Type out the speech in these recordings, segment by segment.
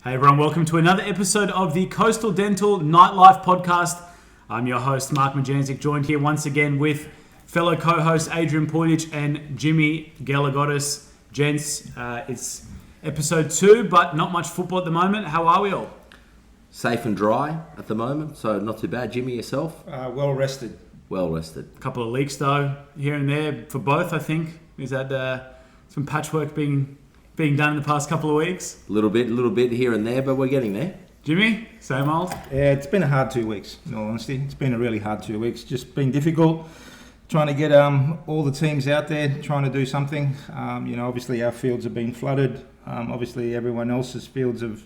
Hey everyone, welcome to another episode of the Coastal Dental Nightlife Podcast. I'm your host, Mark Majanzik, joined here once again with fellow co-hosts Adrian Poylich and Jimmy Galagotis. Gents, it's episode 2, but not much football at the moment. How are we all? Safe and dry at the moment, so not too bad. Jimmy, yourself? Well rested. Well rested. A couple of leaks though, here and there for both, I think. Is that some patchwork being done in the past couple of weeks? A little bit here and there, but we're getting there. Jimmy, same old? Yeah, it's been a hard 2 weeks, in all honesty. It's been a really hard 2 weeks. Just been difficult trying to get all the teams out there, trying to do something. Obviously our fields have been flooded. Obviously everyone else's fields have,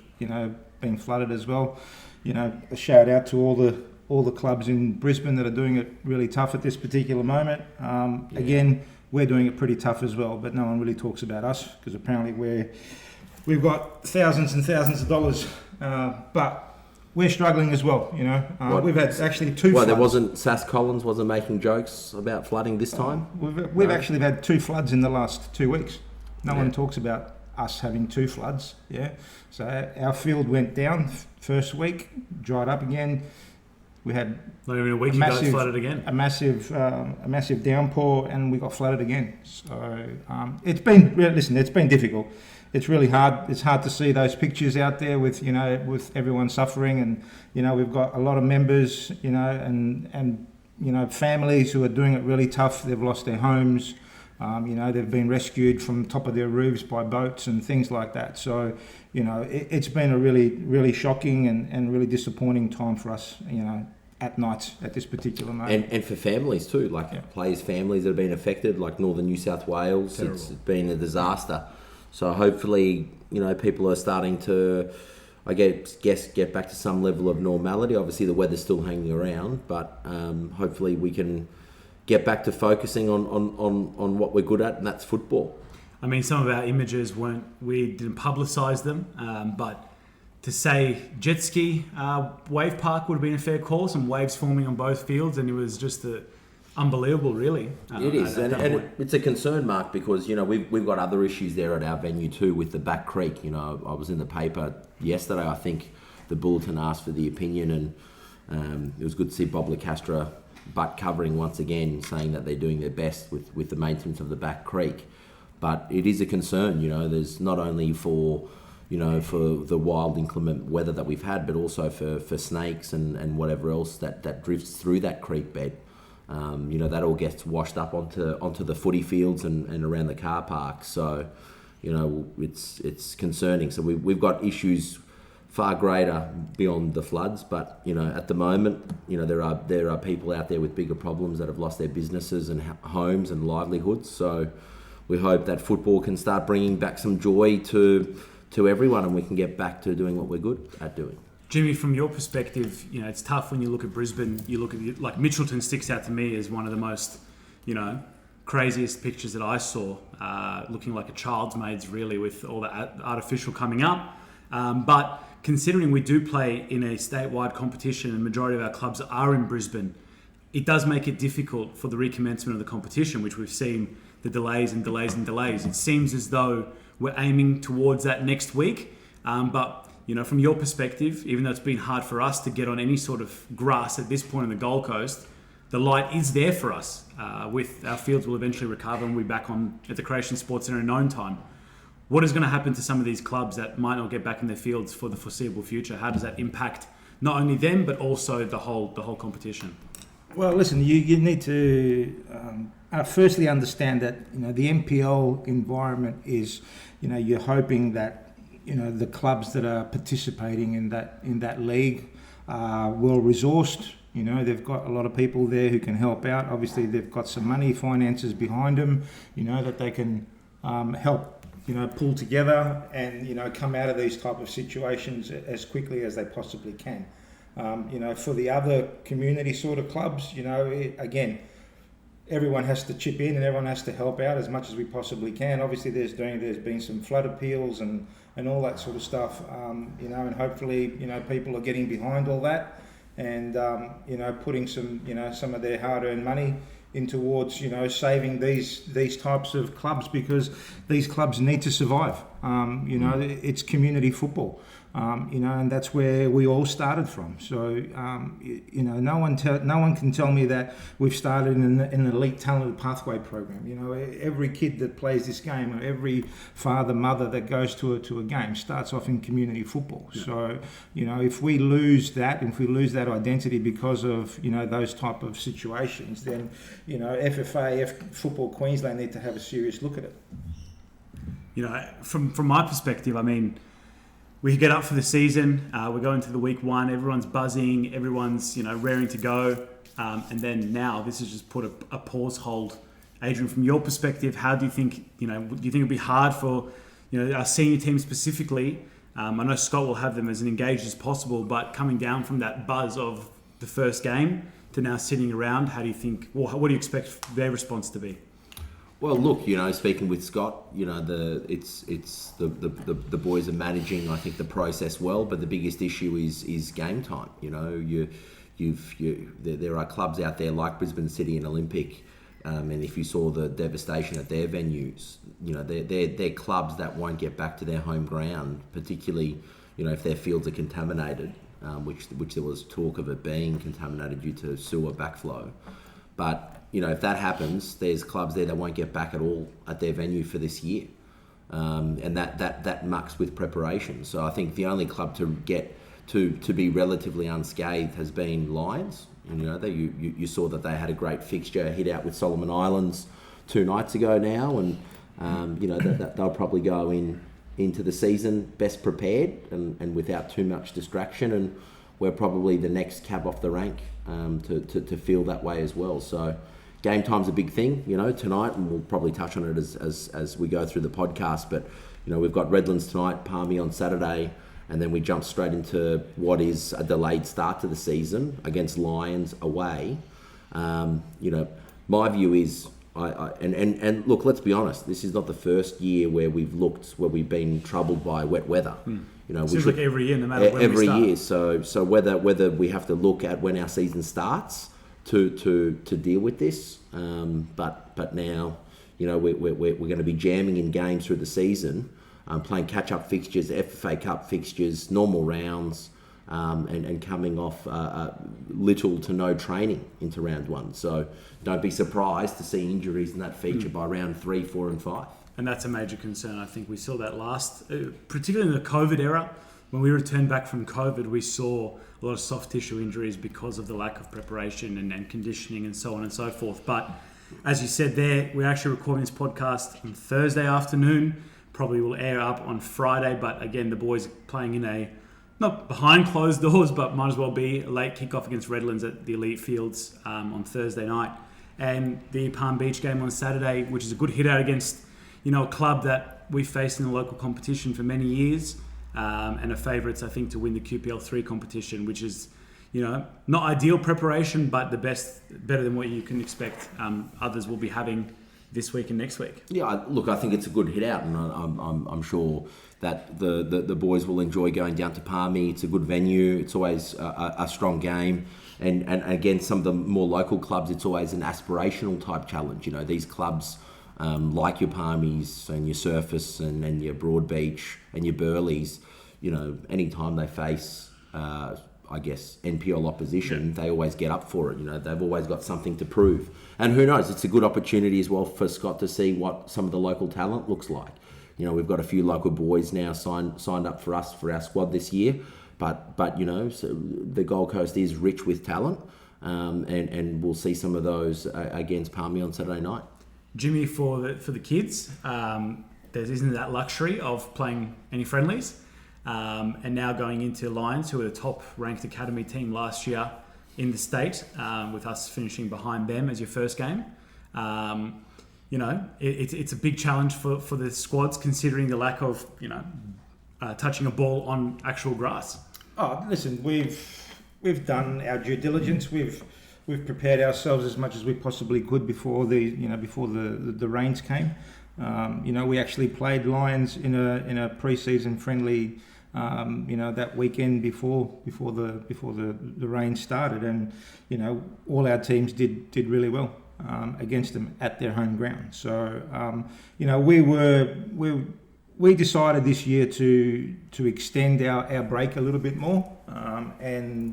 been flooded as well. A shout out to all the clubs in Brisbane that are doing it really tough at this particular moment. Again, we're doing it pretty tough as well, but no one really talks about us because apparently we've got thousands and thousands of dollars, but we're struggling as well. We've had actually 2 floods. There wasn't Sass Collins wasn't making jokes about flooding this time. We've actually had 2 floods in the last 2 weeks. No one talks about us having 2 floods. Yeah, so our field went down first week, dried up again. We had not even a week ago, it's flooded again. A massive downpour, and we got flooded again. So it's been difficult. It's really hard. It's hard to see those pictures out there with everyone suffering, and we've got a lot of members, and families who are doing it really tough. They've lost their homes. They've been rescued from top of their roofs by boats and things like that. So, it's been a really, really shocking and really disappointing time for us, at night at this particular moment. And for families too, players' families that have been affected, like Northern New South Wales. Terrible. It's been a disaster. So hopefully, people are starting to, I guess, get back to some level of normality. Obviously, the weather's still hanging around, but hopefully we can get back to focusing on what we're good at, and that's football. I mean, some of our images we didn't publicise them, but to say jet ski wave park would have been a fair call. Some waves forming on both fields, and it was just unbelievable, really. It is, and it's a concern, Mark, because we've got other issues there at our venue too with the back creek. I was in the paper yesterday. I think the Bulletin asked for the opinion, and it was good to see Bob LaCastra butt covering once again, saying that they're doing their best with the maintenance of the back creek. But it is a concern, there's not only for the wild inclement weather that we've had, but also for snakes and whatever else that drifts through that creek bed. That all gets washed up onto the footy fields and around the car park. So, it's concerning. So we've got issues far greater beyond the floods, but at the moment, there are people out there with bigger problems that have lost their businesses and homes and livelihoods. So we hope that football can start bringing back some joy to everyone, and we can get back to doing what we're good at doing. Jimmy, from your perspective, it's tough when you look at Brisbane. You look at like Mitchelton sticks out to me as one of the most, craziest pictures that I saw, looking like a child's maid's really, with all the artificial coming up, but considering we do play in a statewide competition and the majority of our clubs are in Brisbane, it does make it difficult for the recommencement of the competition, which we've seen the delays. It seems as though we're aiming towards that next week. But, from your perspective, even though it's been hard for us to get on any sort of grass at this point in the Gold Coast, the light is there for us. With our fields will eventually recover and we'll be back on at the Creation Sports Centre in no time. What is going to happen to some of these clubs that might not get back in their fields for the foreseeable future? How does that impact not only them, but also the whole competition? Well, listen, you need to firstly understand that the NPL environment is, you're hoping that the clubs that are participating in that league are well resourced. They've got a lot of people there who can help out. Obviously, they've got some money, finances behind them. that they can help. Pull together and, come out of these type of situations as quickly as they possibly can. For the other community sort of clubs, again, everyone has to chip in and everyone has to help out as much as we possibly can. Obviously, there's been some flood appeals and all that sort of stuff, and hopefully, people are getting behind all that and, putting some of their hard-earned money in towards saving these types of clubs, because these clubs need to survive. It's community football. And that's where we all started from. So, no one can tell me that we've started in an elite talented pathway program. Every kid that plays this game, or every father, mother that goes to a game starts off in community football. Yeah. So, if we lose that identity because of, those type of situations, then, FFA, Football Queensland need to have a serious look at it. From my perspective, I mean, we get up for the season, we're going to the week one, everyone's buzzing, everyone's, raring to go. And then now this has just put a pause hold. Adrian, from your perspective, how do you think, do you think it'll be hard for, our senior team specifically? I know Scott will have them as engaged as possible, but coming down from that buzz of the first game to now sitting around, how do you think, what do you expect their response to be? Well, look, speaking with Scott, the boys are managing, I think, the process well, but the biggest issue is game time. There are clubs out there like Brisbane City and Olympic, and if you saw the devastation at their venues, they're clubs that won't get back to their home ground, particularly, if their fields are contaminated, which there was talk of it being contaminated due to sewer backflow. But if that happens, there's clubs there that won't get back at all at their venue for this year, and that mucks with preparation. So I think the only club to get to be relatively unscathed has been Lions. You saw that they had a great fixture hit out with Solomon Islands 2 nights ago now, and that they'll probably go into the season best prepared and without too much distraction, and we're probably the next cab off the rank to feel that way as well. So game time's a big thing, tonight, and we'll probably touch on it as we go through the podcast. But we've got Redlands tonight, Palmy on Saturday, and then we jump straight into what is a delayed start to the season against Lions away. My view is, and look, let's be honest, this is not the first year where we've been troubled by wet weather. Seems like every year, no matter when every we start. year. So whether we have to look at when our season starts to deal with this, but now we're going to be jamming in games through the season, playing catch-up fixtures, FFA Cup fixtures, normal rounds, and coming off little to no training into round one. So don't be surprised to see injuries in that feature by round 3, 4 and 5. And that's a major concern. I think we saw that particularly in the COVID era. When we returned back from COVID, we saw a lot of soft tissue injuries because of the lack of preparation and conditioning and so on and so forth. But as you said there, we're actually recording this podcast on Thursday afternoon. Probably will air up on Friday. But again, the boys playing in not behind closed doors, but might as well be a late kickoff against Redlands at the Elite Fields on Thursday night. And the Palm Beach game on Saturday, which is a good hit out against a club that we faced in the local competition for many years, and are favourites, I think, to win the QPL 3 competition, which is, not ideal preparation, but better than what you can expect others will be having this week and next week. Yeah, look, I think it's a good hit out, and I'm sure that the boys will enjoy going down to Palmy. It's a good venue. It's always a strong game. And against some of the more local clubs, it's always an aspirational type challenge. These clubs, like your Palmies and your Surface and your Broadbeach and your Burleys, anytime they face, NPL opposition, they always get up for it. They've always got something to prove. And who knows, it's a good opportunity as well for Scott to see what some of the local talent looks like. We've got a few local boys now signed up for us for our squad this year. But so the Gold Coast is rich with talent, and we'll see some of those against Palmy on Saturday night. Jimmy, for the kids, there isn't that luxury of playing any friendlies, and now going into Lions, who were the top-ranked academy team last year in the state, with us finishing behind them as your first game. It's a big challenge for the squads, considering the lack of touching a ball on actual grass. Oh, listen, we've done our due diligence. We've prepared ourselves as much as we possibly could before the rains came. We actually played Lions in a pre-season friendly, that weekend before the rain started, and all our teams did really well we decided this year to extend our break a little bit more, and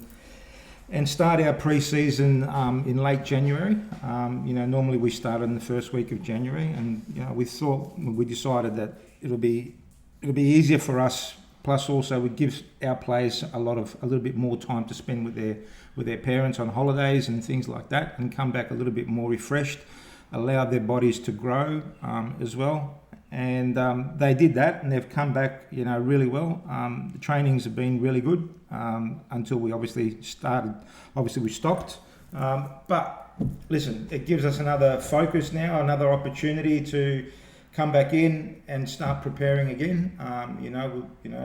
start our pre-season in late January. Normally we start in the first week of January, and we decided that it'll be easier for us. Plus, also, we give our players a little bit more time to spend with their parents on holidays and things like that, and come back a little bit more refreshed, allow their bodies to grow as well. And they did that, and they've come back, really well. The trainings have been really good until we obviously started. Obviously, we stopped. But listen, it gives us another focus now, another opportunity to come back in and start preparing again.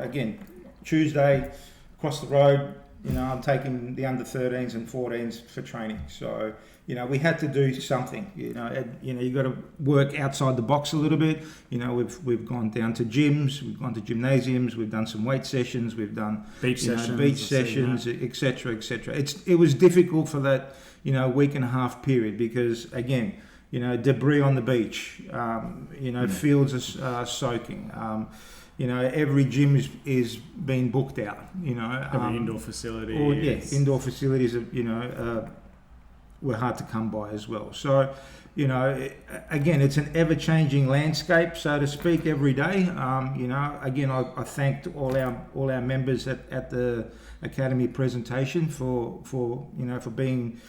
Again, Tuesday across the road. I'm taking the under 13s and 14s for training. So, we had to do something. You got to work outside the box a little bit. We've gone down to gyms, we've gone to gymnasiums, we've done some weight sessions, we've done beach sessions, etc., etc. It was difficult for that, week and a half period because again, debris on the beach, fields are soaking. Every gym is being booked out. Every indoor facility. Indoor facilities were hard to come by as well. So, again, it's an ever-changing landscape, so to speak, every day. Again, I thanked all our members at the academy presentation for being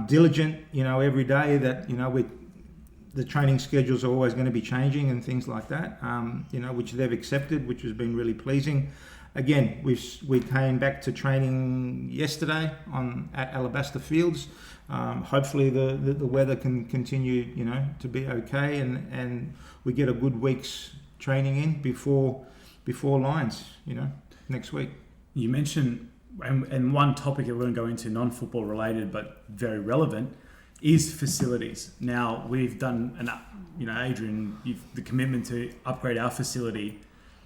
diligent. Every day that the training schedules are always going to be changing and things like that, which they've accepted, which has been really pleasing. Again, we came back to training yesterday at Alabaster Fields. Hopefully the weather can continue, to be okay, and we get a good week's training in before Lions, next week. You mentioned, and one topic that we're going to go into, non-football related but very relevant, is facilities. Now, we've done, Adrian, the commitment to upgrade our facility,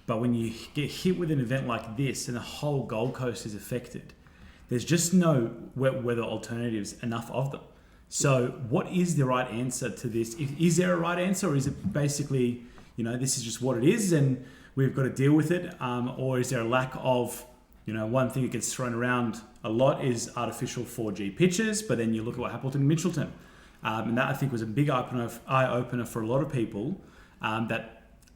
but when you get hit with an event like this and the whole Gold Coast is affected, there's just no wet weather alternatives, enough of them. So what is the right answer to this? Is there a right answer, or is it basically, this is just what it is and we've got to deal with it? Or is there a lack of, one thing that gets thrown around a lot is artificial 4G pitches, but then you look at what happened in Mitchelton. And that I think was a big eye opener for a lot of people, that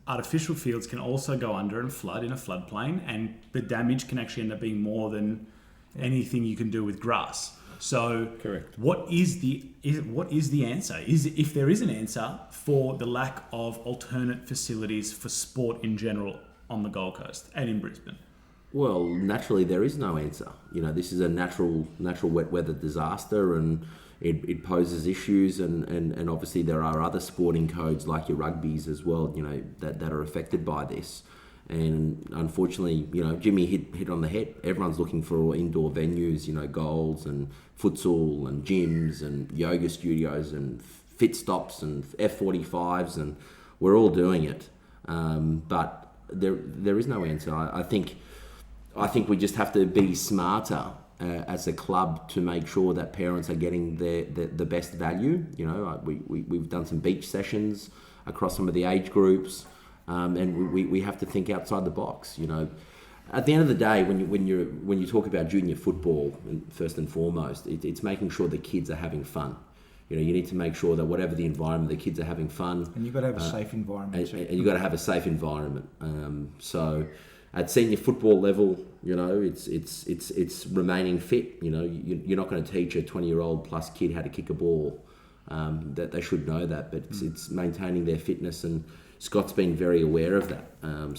artificial fields can also go under and flood in a floodplain, and the damage can actually end up being more than anything you can do with grass. So, correct. What is the answer? If there is an answer for the lack of alternate facilities for sport in general on the Gold Coast and in Brisbane? Well, naturally there is no answer. This is a natural wet weather disaster, and it poses issues, and obviously there are other sporting codes like your rugbies as well, that are affected by this. And unfortunately, Jimmy hit on the head. Everyone's looking for indoor venues, goals and futsal and gyms and yoga studios and fit stops and F45s, and we're all doing it. But there is no answer. I think we just have to be smarter as a club to make sure that parents are getting the best value. We've done some beach sessions across some of the age groups. And we have to think outside the box. At the end of the day, when you talk about junior football, first and foremost, it's making sure the kids are having fun. You need to make sure that whatever the environment, the kids are having fun. And you've got to have a safe environment. And you've got to have a safe environment. So at senior football level, it's remaining fit. You're not going to teach a 20-year-old plus kid how to kick a ball. That they should know that, but it's maintaining their fitness, and Scott's been very aware of that.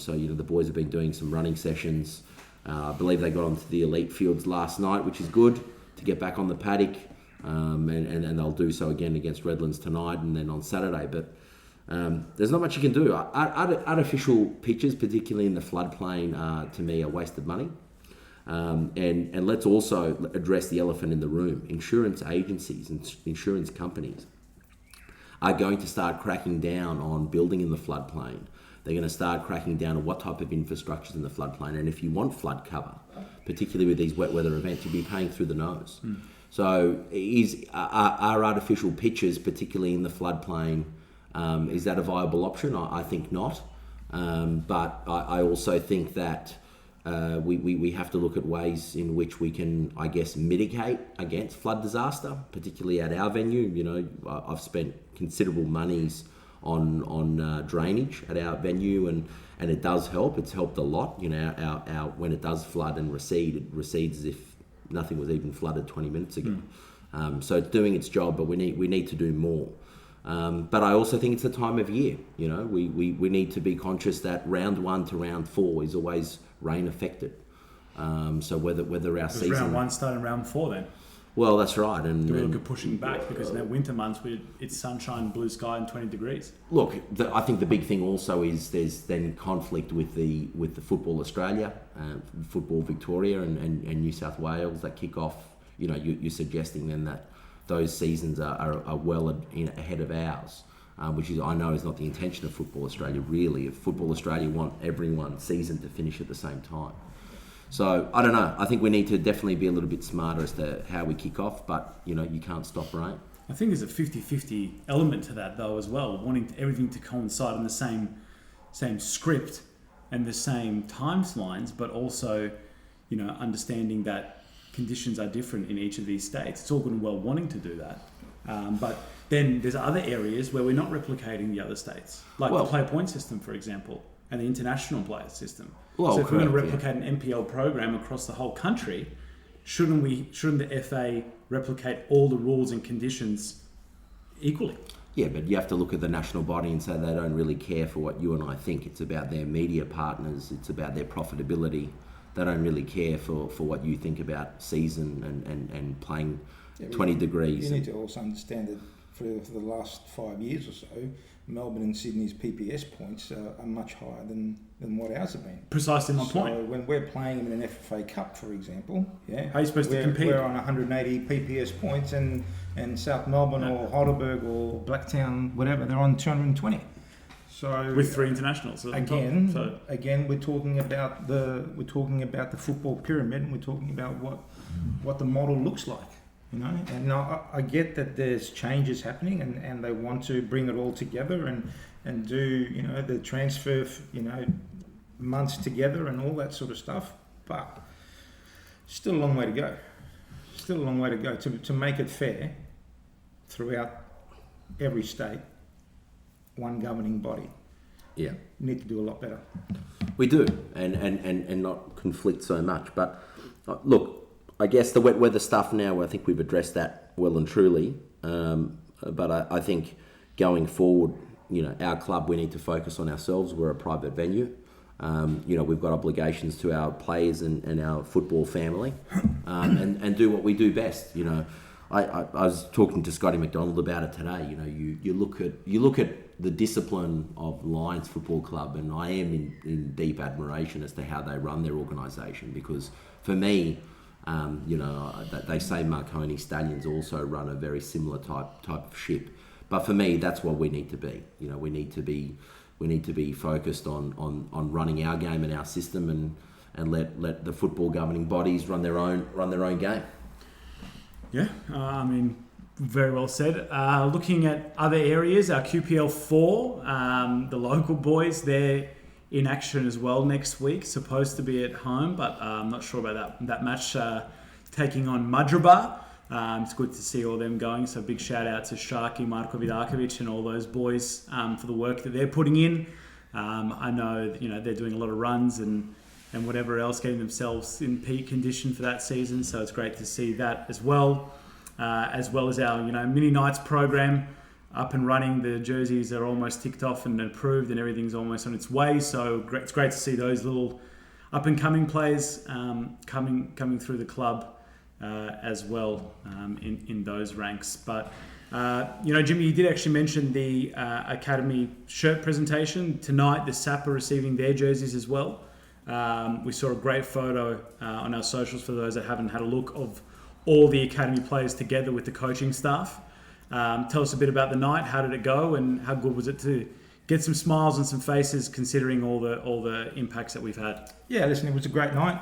So the boys have been doing some running sessions. I believe they got onto the elite fields last night, which is good to get back on the paddock, and they'll do so again against Redlands tonight and then on Saturday. But there's not much you can do. Artificial pitches, particularly in the floodplain, to me, are waste of money. And let's also address the elephant in the room. Insurance agencies and insurance companies are going to start cracking down on building in the floodplain. They're going to start cracking down on what type of infrastructure is in the floodplain. And if you want flood cover, particularly with these wet weather events, you'll be paying through the nose. So are artificial pitches, particularly in the floodplain, is that a viable option? I think not. But I also think that we have to look at ways in which we can, I guess, mitigate against flood disaster, particularly at our venue. You know, I've spent considerable monies on drainage at our venue, and it does help. It's helped a lot. You know, our when it does flood and recede, it recedes as if nothing was even flooded 20 minutes ago. So it's doing its job, but we need to do more. But I also think it's the time of year. You know, we need to be conscious that round 1 to round 4 is always rain affected. So whether our season... round 1 starting round 4 then? Well, that's right. And do we look at pushing back because in the winter months it's sunshine, blue sky, and 20 degrees? Look, I think the big thing also is there's then conflict with the Football Australia, Football Victoria, and New South Wales that kick off. You know, you're suggesting then that those seasons are well ahead of ours, which is, I know, is not the intention of Football Australia really. If Football Australia want everyone's season to finish at the same time. So, I don't know. I think we need to definitely be a little bit smarter as to how we kick off, but, you know, you can't stop rain. I think there's a 50-50 element to that, though, as well, wanting everything to coincide in the same script and the same timelines, but also, you know, understanding that conditions are different in each of these states. It's all good and well wanting to do that. But then there's other areas where we're not replicating the other states, like the play point system, for example, and the international player system. So if we're going to replicate an NPL program across the whole country, shouldn't the FA replicate all the rules and conditions equally? Yeah, but you have to look at the national body and say they don't really care for what you and I think. It's about their media partners. It's about their profitability. They don't really care for what you think about season and playing 20 degrees. You need to also understand that for the last 5 years or so, Melbourne and Sydney's PPS points are much higher than what ours have been. Precisely my point. So when we're playing them in an FFA Cup, for example, how are you supposed to compete? We're on 180 PPS points, and South Melbourne or Heidelberg or Blacktown, whatever, they're on 220. So with 3 internationals. Again, we're talking about the football pyramid, and we're talking about what the model looks like. You know, and I get that there's changes happening, and they want to bring it all together and do, you know, the transfer, you know, months together and all that sort of stuff. But still a long way to go. Still a long way to go to make it fair throughout every state. One governing body. Yeah, we need to do a lot better. We do, and not conflict so much. But look. I guess the wet weather stuff now, I think we've addressed that well and truly. But I think going forward, you know, our club, we need to focus on ourselves. We're a private venue. You know, we've got obligations to our players and our football family, and do what we do best. You know, I was talking to Scotty McDonald about it today. You know, you look at the discipline of Lions Football Club, and I am in deep admiration as to how they run their organisation, because for me, you know, they say Marconi Stallions also run a very similar type of ship, but for me, that's what we need to be. You know, we need to be focused on running our game and our system, and let the football governing bodies run their own game. Yeah, I mean, very well said. Looking at other areas, our QPL 4, the local boys, they're in action as well next week, supposed to be at home, but I'm not sure about that match, taking on Madraba. It's good to see all them going, so big shout out to Sharky, Marko Vidakovic and all those boys for the work that they're putting in. I know, you know, they're doing a lot of runs and whatever else, getting themselves in peak condition for that season, so it's great to see that as well as our, you know, mini nights program up and running. The jerseys are almost ticked off and approved, and everything's almost on its way. So it's great to see those little up and coming players coming through the club as well in those ranks. But you know, Jimmy, you did actually mention the Academy shirt presentation tonight. The SAP are receiving their jerseys as well. We saw a great photo on our socials for those that haven't had a look of all the Academy players together with the coaching staff. Tell us a bit about the night. How did it go, and how good was it to get some smiles on some faces, considering all the impacts that we've had? Yeah, listen, it was a great night.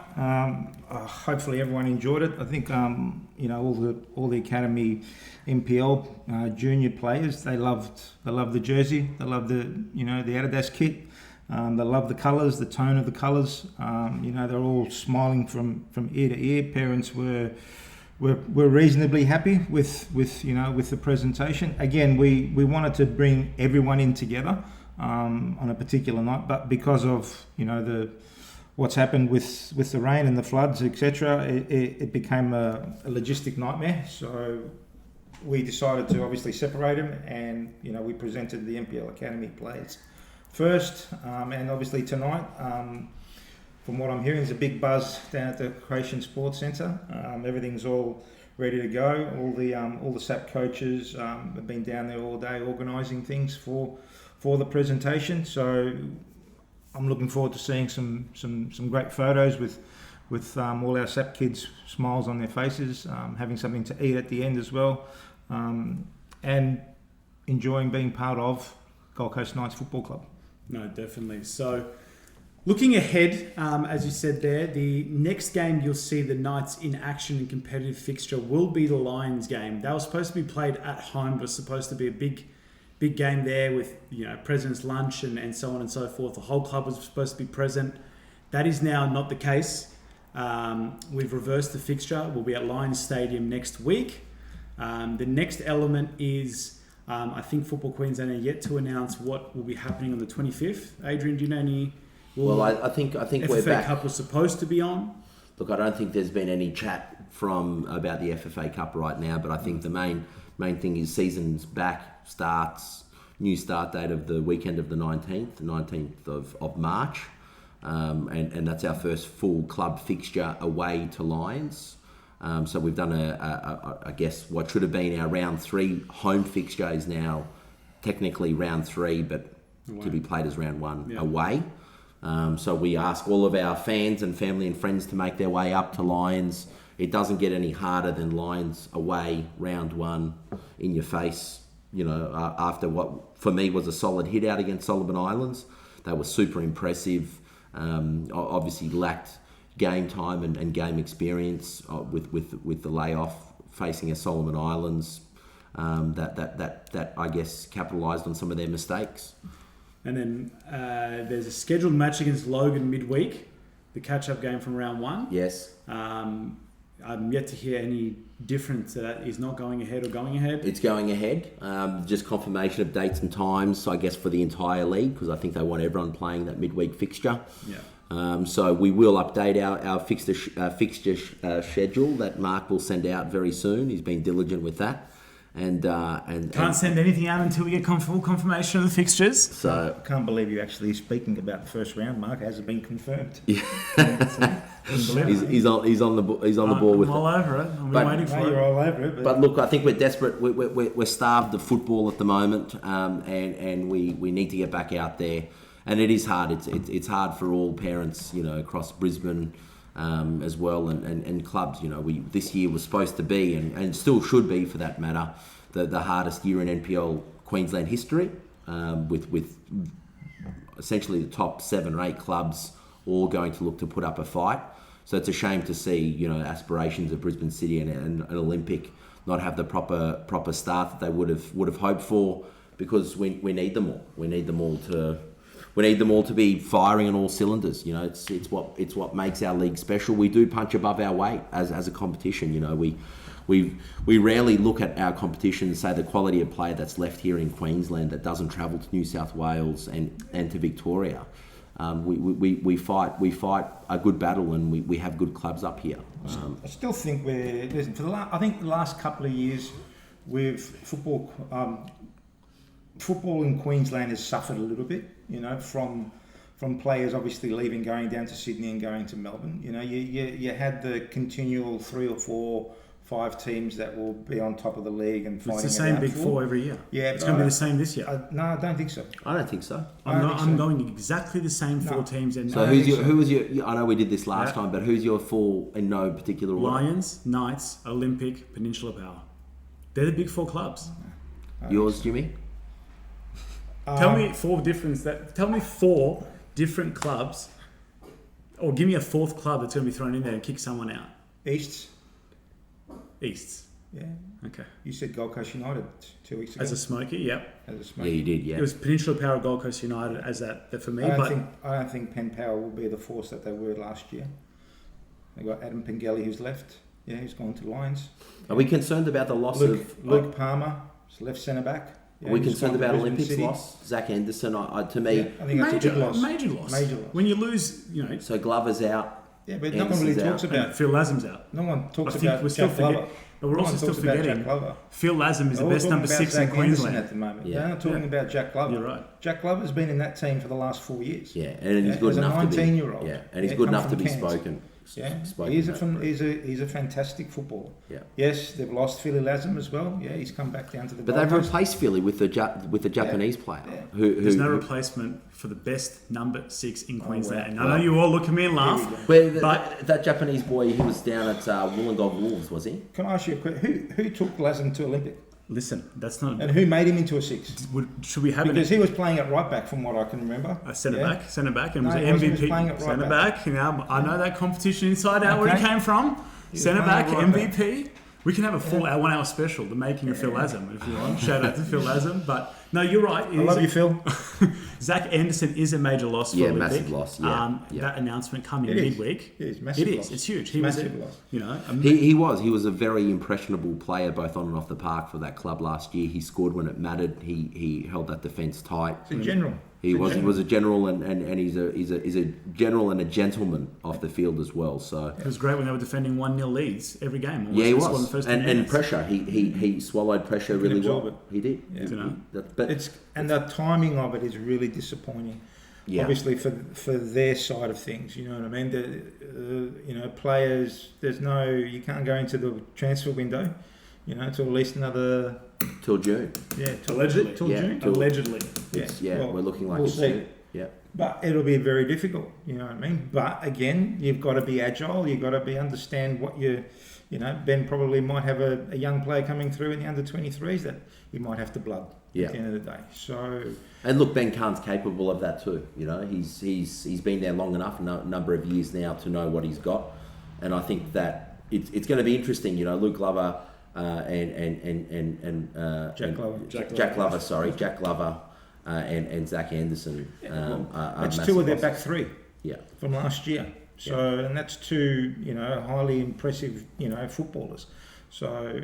Hopefully, everyone enjoyed it. I think you know, all the Academy NPL junior players, they loved the jersey. They loved the Adidas kit. They love the colours, the tone of the colours. They're all smiling from ear to ear. Parents were reasonably happy with the presentation. Again, we wanted to bring everyone in together on a particular night, but because of what's happened with the rain and the floods, etc., it became a logistic nightmare. So we decided to obviously separate them, and we presented the NPL Academy players first, and obviously tonight, from what I'm hearing, there's a big buzz down at the Croatian Sports Centre. Everything's all ready to go. All the SAP coaches have been down there all day organising things for the presentation. So I'm looking forward to seeing some great photos with all our SAP kids, smiles on their faces, having something to eat at the end as well, and enjoying being part of Gold Coast Knights Football Club. No, definitely. So, looking ahead, as you said there, the next game you'll see the Knights in action and competitive fixture will be the Lions game. That was supposed to be played at home. It was supposed to be a big game there with President's Lunch and so on and so forth. The whole club was supposed to be present. That is now not the case. We've reversed the fixture. We'll be at Lions Stadium next week. The next element is, I think Football Queensland are yet to announce what will be happening on the 25th. Adrian, do you know any? Well, I think we're FFA back. Cup was supposed to be on. Look, I don't think there's been any chat about the FFA Cup right now, but I think the main thing is season's back, new start date of the weekend of the 19th of March, and that's our first full club fixture away to Lions. So we've done I guess what should have been our round 3 home fixture is now technically round 3, but to be played as round 1 away. So we ask all of our fans and family and friends to make their way up to Lions. It doesn't get any harder than Lions away, round 1, in your face. After what for me was a solid hit out against Solomon Islands. They were super impressive. Obviously lacked game time and game experience with the layoff facing a Solomon Islands. That I guess capitalised on some of their mistakes. And then there's a scheduled match against Logan midweek, the catch-up game from round 1. Yes. I'm yet to hear any difference that is not going ahead or going ahead. It's going ahead. Just confirmation of dates and times, I guess, for the entire league, because I think they want everyone playing that midweek fixture. Yeah. So we will update our fixture schedule that Mark will send out very soon. He's been diligent with that. And can't send anything out until we get full confirmation of the fixtures. So I can't believe you're actually speaking about the first round, Mark. It hasn't been confirmed. Yeah. he's on the ball with it. I'm all over it. I'm waiting for it. You're all over it. But look, I think we're desperate. We're starved of football at the moment, and we need to get back out there. And it is hard. It's hard for all parents, across Brisbane. As well, and clubs. This year was supposed to be, and still should be for that matter, the hardest year in NPL Queensland history, with essentially the top 7 or 8 clubs all going to look to put up a fight. So it's a shame to see, aspirations of Brisbane City and Olympic not have the proper start that they would have hoped for, because we need them all. We need them all to be firing on all cylinders. It's what makes our league special. We do punch above our weight as a competition. We rarely look at our competition and say the quality of play that's left here in Queensland that doesn't travel to New South Wales and to Victoria. We fight a good battle, and we have good clubs up here. I still think I think the last couple of years with football. Football in Queensland has suffered a little bit, from players obviously leaving, going down to Sydney and going to Melbourne. You had the continual 3 or 4, 5 teams that will be on top of the league and fighting. It's the same big 4 every year. Yeah, it's going to be the same this year. No, I don't think so. I don't think so. I'm going exactly the same 4 teams. And so who was your? I know we did this last time, but who's your 4 in no particular order? Lions, Knights, Olympic, Peninsula Power. They're the big 4 clubs. Yours, Jimmy? Tell me 4 different clubs, or give me a 4th club that's going to be thrown in there and kick someone out. Easts. Yeah. Okay. You said Gold Coast United 2 weeks ago. As a smoky, yep. As a Yeah, smoky. you did. Yeah. It was Peninsula Power, Gold Coast United as that for me. I But don't think Penn Power will be the force that they were last year. They got Adam Pengelly who's left. Yeah, he's gone to Lions. Are we concerned about the loss of Luke Palmer, left centre back. Yeah, Are we he's concerned gone to about Brisbane Olympics City. loss? Zach Anderson, to me. Yeah, I think that's a big loss. major loss. Major loss. When you lose, So Glover's out. Yeah, but no one really Anderson's talks out. about. Phil Lasm's out. No one talks I think about we're still Jack Glover. forget- But we're No also one still talks about forgetting Jack Glover. Phil Lasm is the They're all best talking number about 6 in Zach Anderson Queensland. at the moment. Yeah. They're not talking about Jack Glover. You're right. Jack Glover's been in that team for the last 4 years. Yeah, and he's good as a enough to be. 19-year-old. Yeah, and he's Yeah, good come enough to from be Cairns. spoken. Yeah, spoken he's about. a fantastic footballer. Yeah. Yes, they've lost Philly Lasm as well. Yeah, he's come back down to the. But Gold they've Coast. replaced Philly with the Japanese player. Yeah. Who There's no replacement for the best number 6 in Queensland. wow. And I know you all look at me and laugh. Where But- that Japanese boy, he was down at Wollongong Wolves, was he? Can I ask you a question? Who took Lasm to Olympic, Listen, that's not. and who made him into a 6? Should we have Because he was playing at right back, from what I can remember. a centre Yeah? back, and No, was he an wasn't. He was MVP playing at right centre back. back. You know, I know that competition inside out where he Okay. came from. He was Centre playing back, at right back. MVP. We can have a full 1 hour special, the making of Phil Lasm, if you want. Shout out to Phil Lasm. But no, you're right. I love you, Phil. Zach Anderson is a major loss for Yeah, Olympic. massive loss, yeah, yeah. That announcement coming It is. midweek. It is massive It is. loss. It's huge. Massive loss. You know, He was a very impressionable player, both on and off the park for that club last year. He scored when it mattered. He held that defence tight. It's a general. He was a general, and he's a general and a gentleman off the field as well. So it was great when they were defending 1-0 leads every game. yeah, he They scored in the was, first 10 and minutes. pressure. He swallowed pressure He could really absorb well. it. He did. Yeah. You know? But And the timing of it is really disappointing. yeah, Obviously for their side of things, you know what I mean. Players. You can't go into the transfer window, till at least another till June. Allegedly. till Yeah. June. Allegedly. Well, We're looking like we'll it's see. soon. Yeah. But it'll be very difficult, you know what I mean? But again, you've got to be agile. You've got to understand what Ben probably might have a young player coming through in the under-23s that you might have to blood Yeah. at the end of the day. So, And look, Ben Carn's capable of that too. He's been there long enough, a number of years now, to know what he's got. And I think that it's going to be interesting. Luke Glover and Jack Glover, and Zach Anderson. that's two of their back three Yeah. from last year. So, and that's two, highly impressive, footballers. So,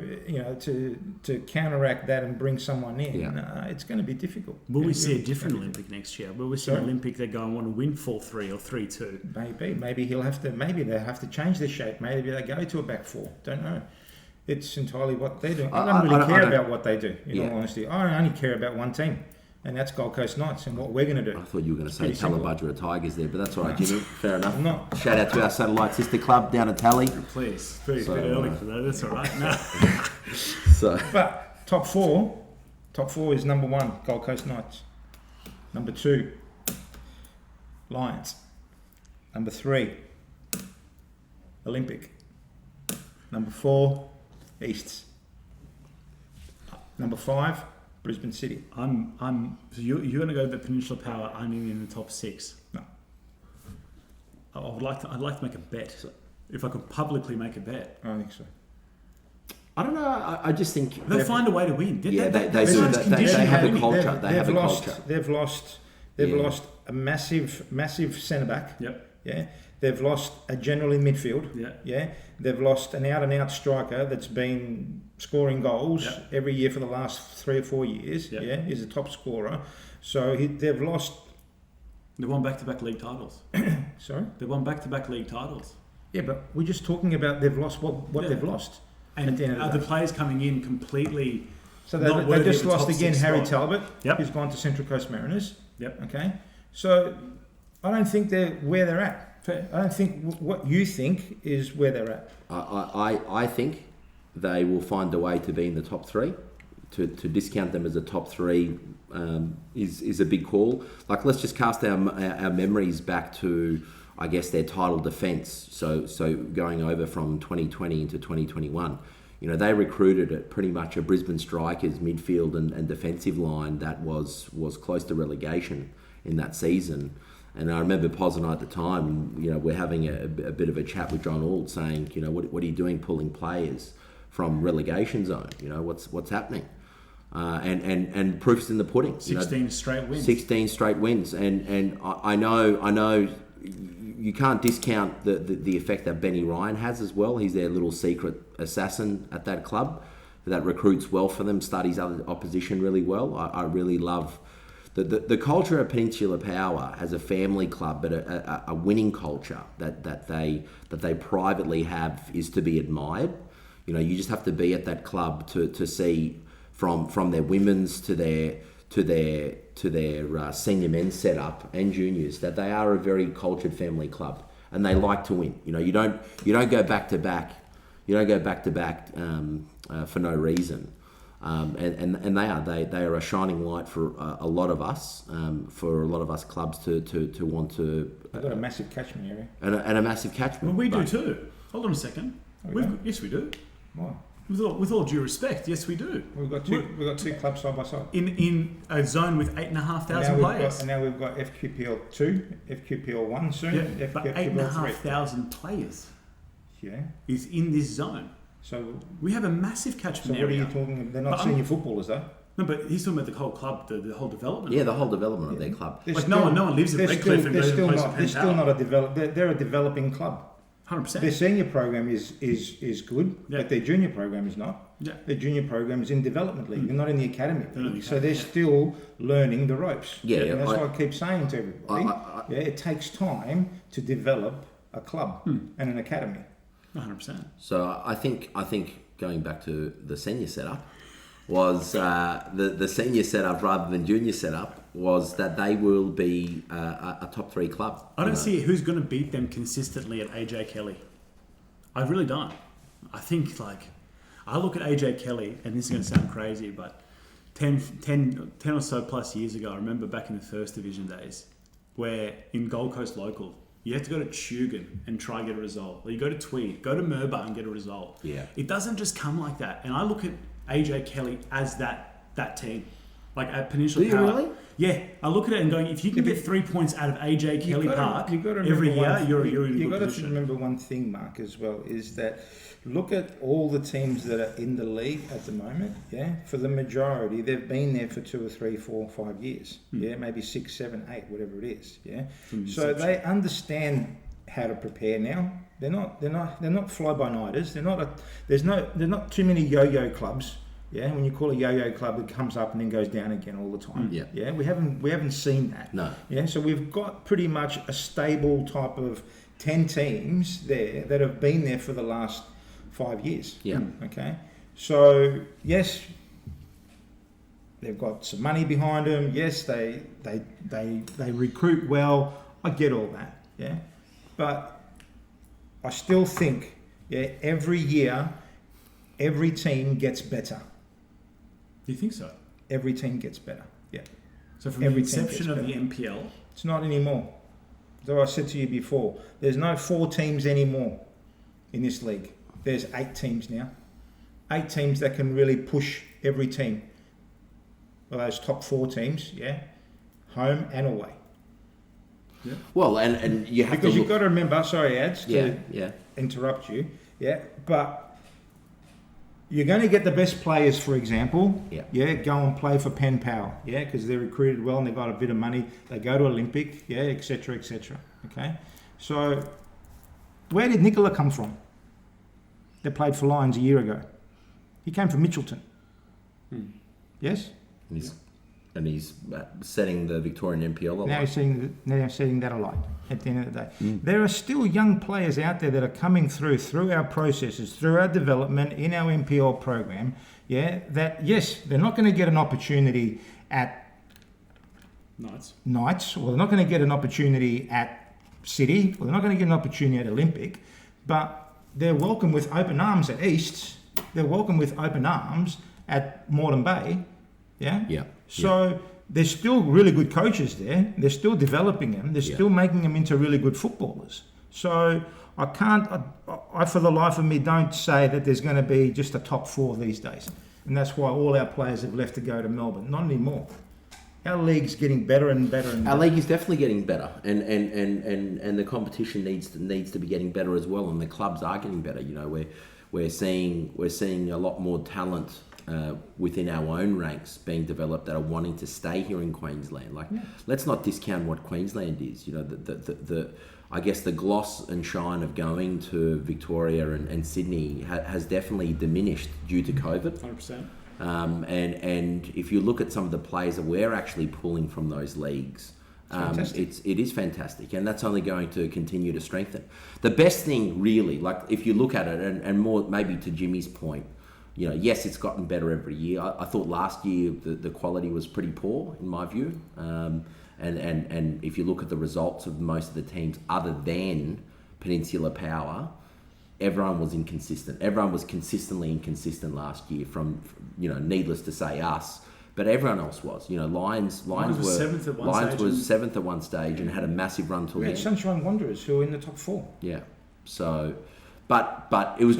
to counteract that and bring someone in, it's going to be difficult. Will we see a It's different gonna be Olympic next year? Will we see an Olympic that go and want to win 4-3 or 3-2? Maybe he'll have to. Maybe they have to change their shape. Maybe they go to a back four. Don't know. It's entirely what they're doing. I don't really care about what they do. In all honesty, I only care about one team, and that's Gold Coast Knights and what we're going to do. I thought you were going to say Pretty simple. Talabudra Tigers there, but that's all right, Jimmy. Fair enough. I'm not. Shout out to our satellite sister club down at Tally. Please. Very So, bit early for that. That's all right. No. So But top four is number 1, Gold Coast Knights. Number 2, Lions. Number 3, Olympic. Number 4, Easts. Number 5, Brisbane City. So you're going to go the Peninsula Power only in the top 6? No. I'd like to make a bet. If I could publicly make a bet. I don't think so. I don't know. I just think They'll find a way to win. They do. That's They conditioning. have a They've- culture. They have a culture. They've lost a massive centre back. Yep. Yeah. They've lost a general in midfield. Yeah. Yeah. They've lost an out-and-out striker that's been scoring goals Yeah. every year for the last 3 or 4 years. Yeah. Yeah. He's a top scorer. So they've lost. They won back-to-back league titles. Sorry. They won back-to-back league titles. Yeah, but we're just talking about they've lost what Yeah. they've lost. And at the end of are the the day. players coming in completely? So not they worthy just of a lost top again 6 Harry spot. Talbot, Yep. who's gone to Central Coast Mariners. Yep. Okay. So I don't think they're where they're at. Fair. I don't think what you think is where they're at. I think they will find a way to be in the top 3. To discount them as a top 3 is a big call. Like, let's just cast our memories back to, I guess, their title defence. So going over from 2020 into 2021, they recruited at pretty much a Brisbane Strikers midfield and defensive line that was close to relegation in that season. And I remember Poz and I at the time, we're having a bit of a chat with John Auld saying, what are you doing pulling players from relegation zone. You know, what's happening? And proof's in the pudding. 16 straight wins. 16 straight wins, and I know you can't discount the effect that Benny Ryan has as well. He's their little secret assassin at that club that recruits well for them, studies other opposition really well. I really love the culture of Peninsula Power as a family club, but a winning culture that they privately have is to be admired. You know, you just have to be at that club to see from their women's to their senior men's setup and juniors that they are a very cultured family club, and they like to win. You know, you don't go back to back. You don't go back to back for no reason. And they are a shining light for a lot of us, clubs to want to. They've got a massive catchment area. And a massive catchment. Well, we do too. Hold on a second. Yes, we do. Why? With all due respect, yes, we do. We've got two clubs side by side. In a zone with 8,500 players. And now we've got FQPL 2, FQPL 1 soon. Yeah, but 8,500 players. Yeah. Is in this zone. So we have a massive catchment area. So what are you talking about? They're not senior footballers though. No, but he's talking about the whole club, the whole development. Yeah, the whole development of their club. No one lives in Redcliffe and goes to play. They're still not a they're a developing club. 100%. Their senior program is good, but their junior program is not. Yeah. Their junior program is in development league. They're not in the academy league. So they're still learning the ropes. Yeah, and that's what I keep saying to everybody. It takes time to develop a club and an academy. 100%. So I think going back to the senior setup was the senior setup rather than junior setup was that they will be a top 3 club. I don't see who's going to beat them consistently at AJ Kelly. I really don't. I think I look at AJ Kelly, and this is going to sound crazy, but 10 or so plus years ago, I remember back in the first division days, where in Gold Coast local, you have to go to Tugun and try and get a result. Or you go to Tweed, go to Murba and get a result. Yeah. It doesn't just come like that. And I look at AJ Kelly as that team. Like at Peninsula Power. Really? Yeah. I look at it and going, if you can get 3 points out of AJ Kelly Park every year, you're in a good position. You've got to remember one thing, Mark, as well, is that look at all the teams that are in the league at the moment, yeah? For the majority, they've been there for 2 or 3, 4, 5 years, yeah? Maybe 6, 7, 8, whatever it is, yeah? So they understand how to prepare now. They're not fly-by-nighters. There's not too many yo-yo clubs. Yeah, when you call a yo-yo club, it comes up and then goes down again all the time. Yeah, yeah, we haven't seen that. No. Yeah, so we've got pretty much a stable type of 10 teams there that have been there for the last 5 years. Yeah. Okay. So yes, they've got some money behind them. Yes, they recruit well. I get all that. Yeah, but I still think every year every team gets better. Do you think so? Every team gets better. Yeah. So from the inception of the NPL, it's not anymore. As I said to you before, there's no 4 teams anymore in this league. There's 8 teams now. 8 teams that can really push every team. Well, those top 4 teams, yeah, home and away. Yeah. Well, and you have because you've got to remember. Sorry, Ads, to interrupt you. Yeah, but you're going to get the best players, for example. Yeah, go and play for Penn Power. Yeah, because they're recruited well and they've got a bit of money. They go to Olympic. Yeah, etc., etc. Okay, so where did Nicola come from? They played for Lions a year ago. He came from Mitchelton. Yes. And he's setting the Victorian NPL alight. Now he's setting that alight at the end of the day. There are still young players out there that are coming through our processes, through our development in our NPL program, yeah, that, yes, they're not going to get an opportunity at Knights, or they're not going to get an opportunity at City, or they're not going to get an opportunity at Olympic, but they're welcome with open arms at Easts, they're welcome with open arms at Moreton Bay, yeah? Yeah. So there's still really good coaches there. They're still developing them. They're still making them into really good footballers. So I for the life of me don't say that there's going to be just a top 4 these days. And that's why all our players have left to go to Melbourne. Not anymore. Our league's getting better and better and better. Our league is definitely getting better, and the competition needs to be getting better as well, and the clubs are getting better. You know, we're seeing a lot more talent within our own ranks being developed that are wanting to stay here in Queensland. Like, let's not discount what Queensland is. You know, the I guess the gloss and shine of going to Victoria and Sydney has definitely diminished due to COVID. 100%. And if you look at some of the players that we're actually pulling from those leagues, it is fantastic, and that's only going to continue to strengthen. The best thing, really, like if you look at it, and more maybe to Jimmy's point, you know, yes, it's gotten better every year. I thought last year the quality was pretty poor in my view, and if you look at the results of most of the teams other than Peninsula Power, everyone was inconsistent. Everyone was consistently inconsistent last year. From you know, needless to say, us. But everyone else was. You know, Lions was seventh at one stage and had a massive run till the end. Sunshine Wanderers, who are in the top 4. Yeah. So, but it was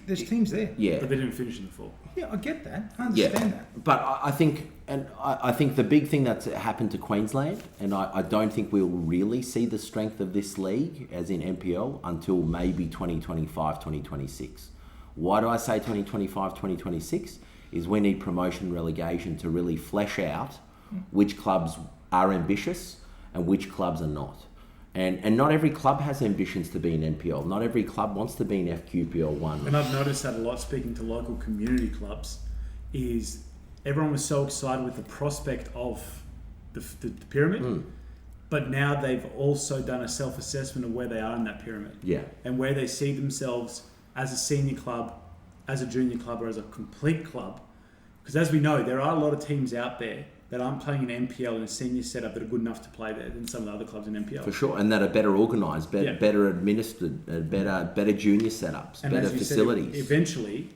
there's teams there. Yeah. But they didn't finish in the 4. Yeah, I get that. I understand that. But I think the big thing that's happened to Queensland, and I don't think we'll really see the strength of this league, as in NPL, until maybe 2025, 2026. Why do I say 2025, 2026? Is we need promotion relegation to really flesh out which clubs are ambitious and which clubs are not. And not every club has ambitions to be in NPL. Not every club wants to be in FQPL 1. And I've noticed that a lot speaking to local community clubs is everyone was so excited with the prospect of the pyramid, but now they've also done a self-assessment of where they are in that pyramid. Yeah. And where they see themselves as a senior club, as a junior club, or as a complete club. Because as we know, there are a lot of teams out there that aren't playing in NPL in a senior setup that are good enough to play there than some of the other clubs in NPL. For sure, and that are better organised, better administered, better junior setups, and better facilities. Said,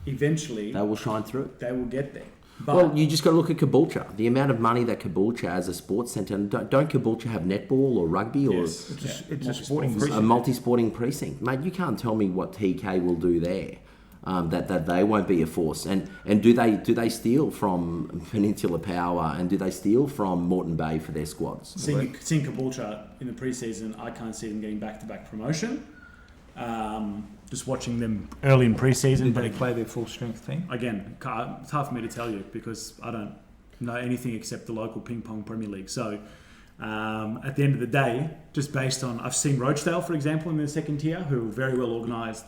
eventually, they will shine through. They will get there. But well, you just got to look at Caboolture. The amount of money that Caboolture as a sports centre, don't Caboolture have netball or rugby or yes, it's a sporting precinct. A multi-sporting precinct, mate. You can't tell me what TK will do there. That they won't be a force, and do they steal from Peninsula Power, and do they steal from Moreton Bay for their squads? Seeing Caboolture in the pre-season, I can't see them getting back-to-back promotion. Just watching them early in pre-season, Did they play their full strength team? Again, it's hard for me to tell you because I don't know anything except the local ping pong Premier League. So at the end of the day, just based on I've seen Rochdale, for example, in the second tier, who are very well organised,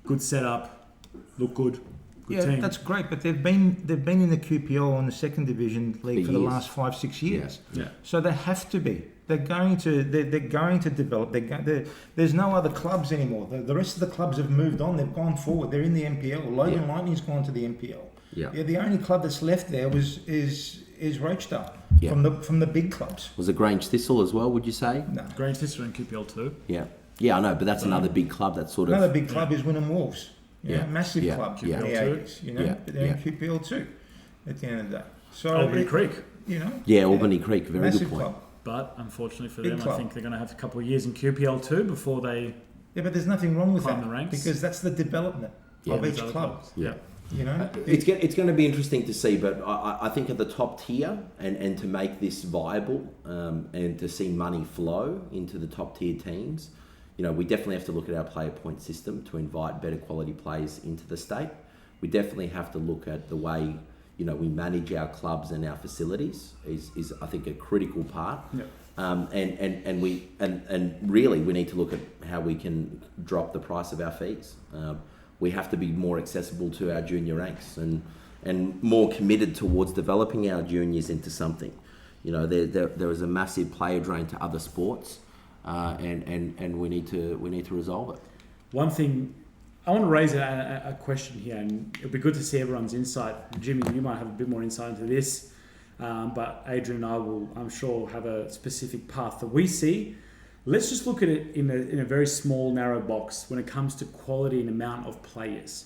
good setup. Look good team. That's great, but they've been in the QPL in the second division league for the last 5-6 years. Yeah. So they have to be. They're going to develop. There's no other clubs anymore. The rest of the clubs have moved on. They've gone forward. They're in the NPL. Logan Lightning's gone to the NPL. Yeah. The only club that's left there is Rochdale from the big clubs. Was it Grange Thistle as well? Would you say? No. Grange Thistle in QPL too. Yeah. Yeah, I know, but that's another big club. That's sort of another big club is Wynnum Wolves. Massive club, QPL they're in QPL too, at the end of the day. So Albany Creek. Albany Creek, very good point. Club. But unfortunately for Big them, club. I think they're going to have a couple of years in QPL too before they. Yeah, but there's nothing wrong with climb that the ranks. because that's the development of each club. Yeah. It's going to be interesting to see, but I think at the top tier and to make this viable and to see money flow into the top tier teams. We definitely have to look at our player point system to invite better quality players into the state. We definitely have to look at the way, we manage our clubs and our facilities is I think a critical part. Yeah. And really we need to look at how we can drop the price of our fees. We have to be more accessible to our junior ranks and more committed towards developing our juniors into something. There is a massive player drain to other sports. And we need to resolve it. One thing I want to raise a question here, and it'd be good to see everyone's insight. Jimmy, you might have a bit more insight into this, but Adrian and I will, I'm sure, have a specific path that we see. Let's just look at it in a very small, narrow box when it comes to quality and amount of players.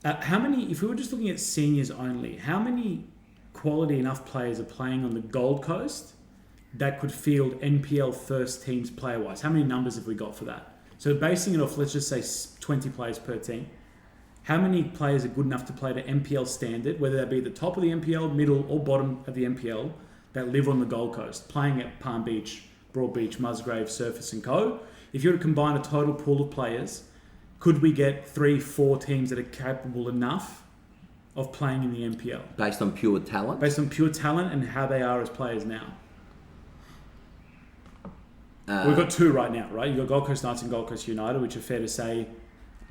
How many, if we were just looking at seniors only, how many quality enough players are playing on the Gold Coast that could field NPL first teams player-wise? How many numbers have we got for that? So basing it off, let's just say 20 players per team. How many players are good enough to play to NPL standard, whether that be at the top of the NPL, middle or bottom of the NPL, that live on the Gold Coast, playing at Palm Beach, Broadbeach, Musgrave, Surface and Co. If you were to combine a total pool of players, could we get 3-4 teams that are capable enough of playing in the NPL? Based on pure talent? Based on pure talent and how they are as players now. We've got 2 right now, right? You've got Gold Coast Knights and Gold Coast United, which are fair to say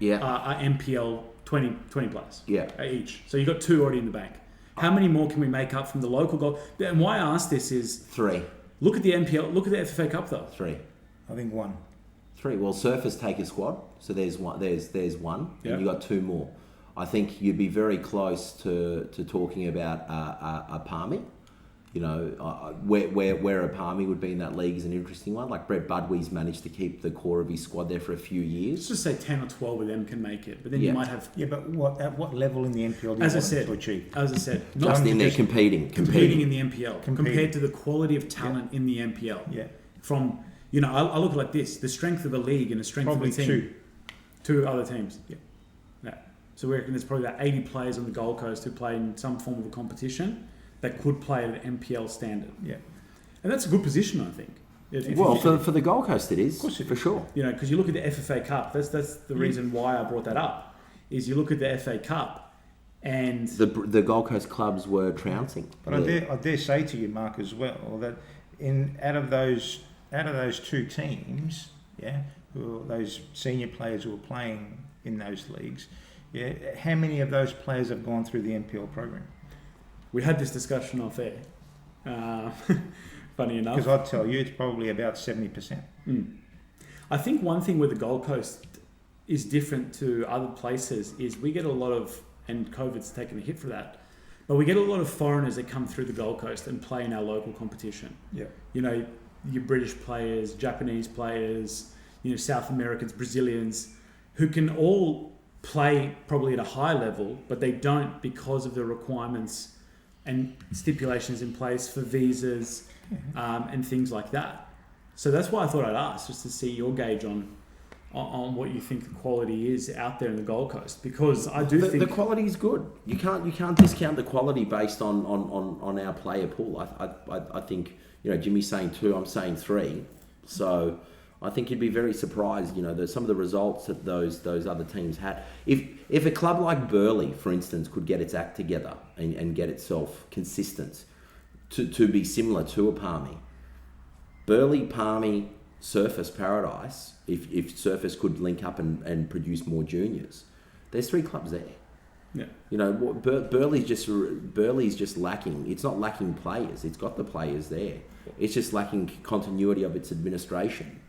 are NPL 20 players each. So you've got 2 already in the bank. How many more can we make up from the local goal? And why I ask this is... 3. Look at the NPL, look at the FFA Cup though. 3. I think 1. 3. Well, Surfers take a squad, so there's one. There's one, and you got 2 more. I think you'd be very close to talking about a Palmy. You know, where a Palmy would be in that league is an interesting one. Like Brett Budwei's managed to keep the core of his squad there for a few years. Let's just say 10 or 12 of them can make it, but then you might have... Yeah, but at what level in the NPL do you want to achieve? As I said, just in there competing in the NPL, compared to the quality of talent in the NPL. Yeah. From, you know, I look at it like this: the strength of a league and the strength Probably of a team. 2 other teams. Yeah. So we reckon there's probably about 80 players on the Gold Coast who play in some form of a competition that could play at an NPL standard. Yeah. And that's a good position, I think. For the Gold Coast it is, for sure. You know, because you look at the FFA Cup, that's the reason why I brought that up, is you look at the FA Cup and... The Gold Coast clubs were trouncing. But I dare say to you, Mark, as well, that out of those 2 teams, those senior players who are playing in those leagues, how many of those players have gone through the NPL program? We had this discussion off air. Funny enough. Because I'd tell you, it's probably about 70%. I think one thing with the Gold Coast is different to other places is we get a lot of, and COVID's taken a hit for that, but we get a lot of foreigners that come through the Gold Coast and play in our local competition. Yeah. You know, your British players, Japanese players, you know, South Americans, Brazilians, who can all play probably at a high level, but they don't because of the requirements and stipulations in place for visas and things like that. So that's why I thought I'd ask, just to see your gauge on what you think the quality is out there in the Gold Coast, because I do think the quality is good. You can't discount the quality based on our player pool. I think, you know, Jimmy's saying 2, I'm saying 3. So I think you'd be very surprised, you know, that some of the results that those other teams had. If a club like Burleigh, for instance, could get its act together and get itself consistent to be similar to a Palmy, Burleigh, Palmy, Surface, Paradise, if Surface could link up and produce more juniors, there's 3 clubs there. Yeah. You know, Burleigh's just lacking. It's not lacking players. It's got the players there. It's just lacking continuity of its administration.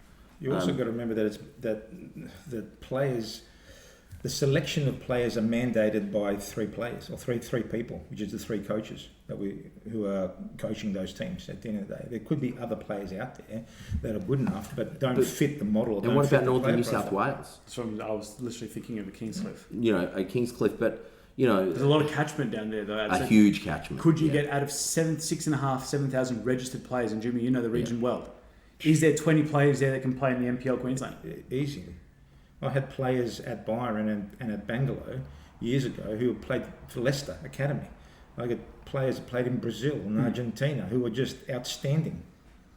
You also got to remember that players, the selection of players are mandated by 3 players or three people, which is the 3 coaches who are coaching those teams. At the end of the day, there could be other players out there that are good enough but don't fit the model. And what about Northern New South Wales? I was literally thinking of a Kingscliff. You know, a Kingscliff, but you know, there's a lot of catchment down there, though. A huge catchment. Could you get out of 7,500 registered players? And Jimmy, you know the region well. Is there 20 players there that can play in the NPL Queensland? Easily. I had players at Byron and at Bangalore years ago who played for Leicester Academy. I got players that played in Brazil and Argentina who were just outstanding.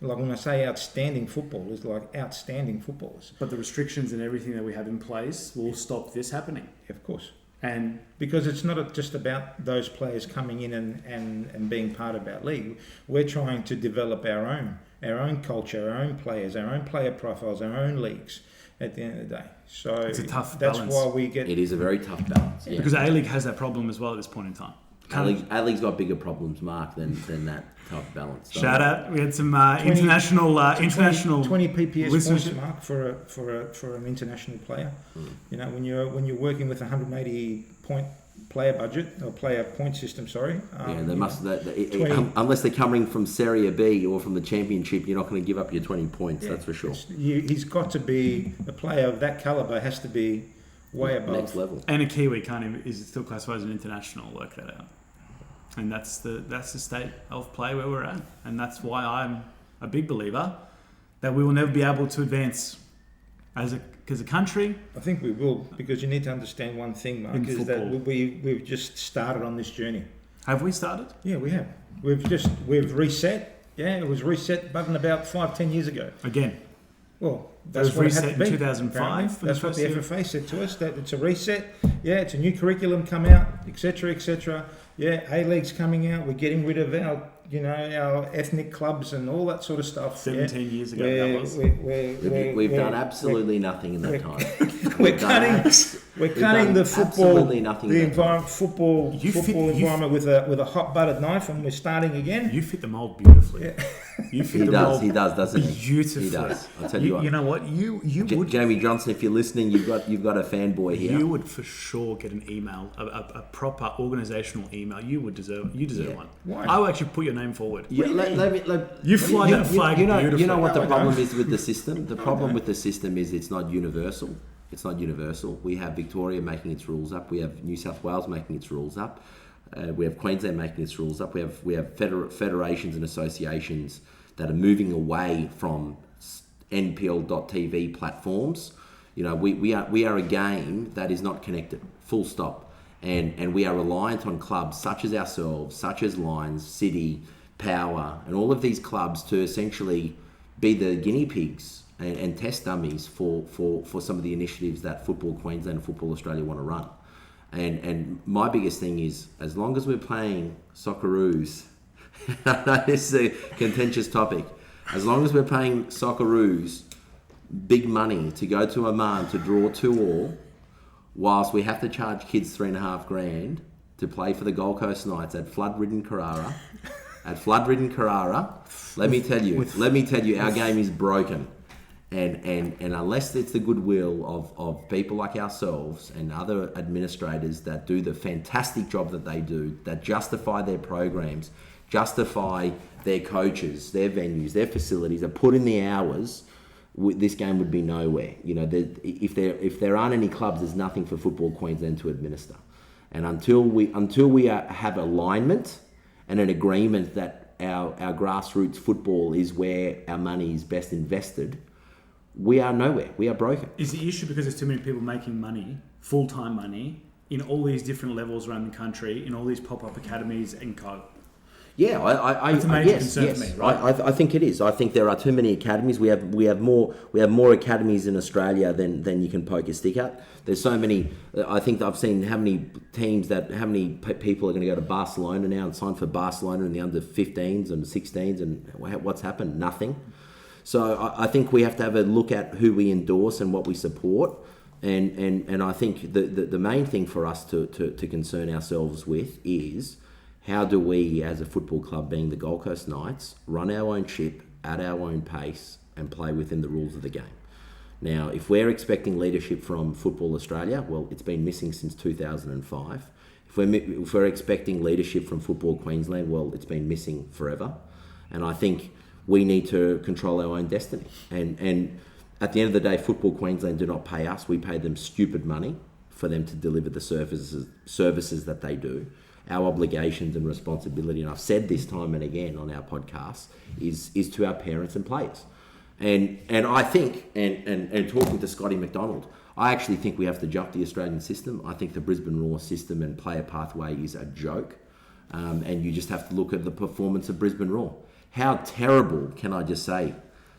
Like when I say outstanding footballers, like outstanding footballers. But the restrictions and everything that we have in place will stop this happening. Yeah, of course. And because it's not just about those players coming in and being part of our league. We're trying to develop our own culture, our own players, our own player profiles, our own leagues at the end of the day. So it's a tough balance. That's why we get... It is a very tough balance. Yeah. Because A-League has that problem as well at this point in time. A-League's got bigger problems, Mark, than that type of balance. Shout out. We had some international 20 PPS points, Mark, for an international player. You know, when you're working with 180 point player budget or player point system, they must. Unless they're coming from Serie B or from the Championship, you're not going to give up your 20 points. Yeah, that's for sure. He's got to be a player of that caliber. Has to be way above next level. And a Kiwi is still classified as an international. Work that out. And that's the state of play where we're at, and that's why I'm a big believer that we will never be able to advance as a country. I think we will, because you need to understand one thing, Mark, is that we've just started on this journey. Have we started? Yeah, we have. We've reset. Yeah, it was reset button about 5-10 years ago. Again. Well, That's was what it had reset to in be. 2005 for the That's what first the year. FFA said to us, that it's a reset. Yeah, it's a new curriculum come out, etc., etc. Yeah, A-League's coming out. We're getting rid of our ethnic clubs and all that sort of stuff. 17 years ago that was. We've done absolutely nothing in that time. We're cutting the football, absolutely nothing the in that time. environment with a hot buttered knife, and we're starting again. You fit the mold beautifully. Yeah. You fit He the does, mold he does, doesn't he? beautifully. He does. I'll tell you what. You know what? You would Jamie Johnson, if you're listening, you've got a fanboy here. You would for sure get an email, a proper organisational email. You deserve Yeah. one. Why? I will actually put your name forward. Yeah, You fly that flag you know beautifully. what the No, I problem don't. is with the system? The problem with the system is it's not universal. It's not universal. We have Victoria making its rules up. We have New South Wales making its rules up. We have Queensland making its rules up. We have federations and associations that are moving away from NPL.TV platforms. You know, we are a game that is not connected. Full stop. And we are reliant on clubs such as ourselves, such as Lions, City, Power, and all of these clubs to essentially be the guinea pigs and test dummies for some of the initiatives that Football Queensland and Football Australia want to run. And my biggest thing is, as long as we're playing Socceroos, I know this is a contentious topic, as long as we're paying Socceroos big money to go to Oman to draw 2-2, whilst we have to charge kids $3,500 to play for the Gold Coast Knights at flood-ridden Carrara, let me tell you, our game is broken. And unless it's the goodwill of people like ourselves and other administrators that do the fantastic job that they do, that justify their programs, justify their coaches, their venues, their facilities, that put in the hours, this game would be nowhere. You know, if there aren't any clubs, there's nothing for Football Queensland to administer. And until we have alignment and an agreement that our grassroots football is where our money is best invested, we are nowhere. We are broken. Is the issue because there's too many people making money, full-time money, in all these different levels around the country, in all these pop-up academies and co? Yeah, That's a major concern for me, right? I think it is. I think there are too many academies. We have more academies in Australia than you can poke a stick at. There's so many. I think I've seen how many people are going to go to Barcelona now and sign for Barcelona in the under 15s and 16s, and what's happened? Nothing. So I think we have to have a look at who we endorse and what we support, and I think the main thing for us to concern ourselves with is, how do we, as a football club, being the Gold Coast Knights, run our own ship at our own pace and play within the rules of the game? Now, if we're expecting leadership from Football Australia, well, it's been missing since 2005. If we're expecting leadership from Football Queensland, well, it's been missing forever. And I think we need to control our own destiny. And at the end of the day, Football Queensland do not pay us. We pay them stupid money for them to deliver the services that they do. Our obligations and responsibility, and I've said this time and again on our podcast, is to our parents and players. And I think, and talking to Scotty McDonald, I actually think we have to jump the Australian system. I think the Brisbane Roar system and player pathway is a joke. And you just have to look at the performance of Brisbane Roar. How terrible, can I just say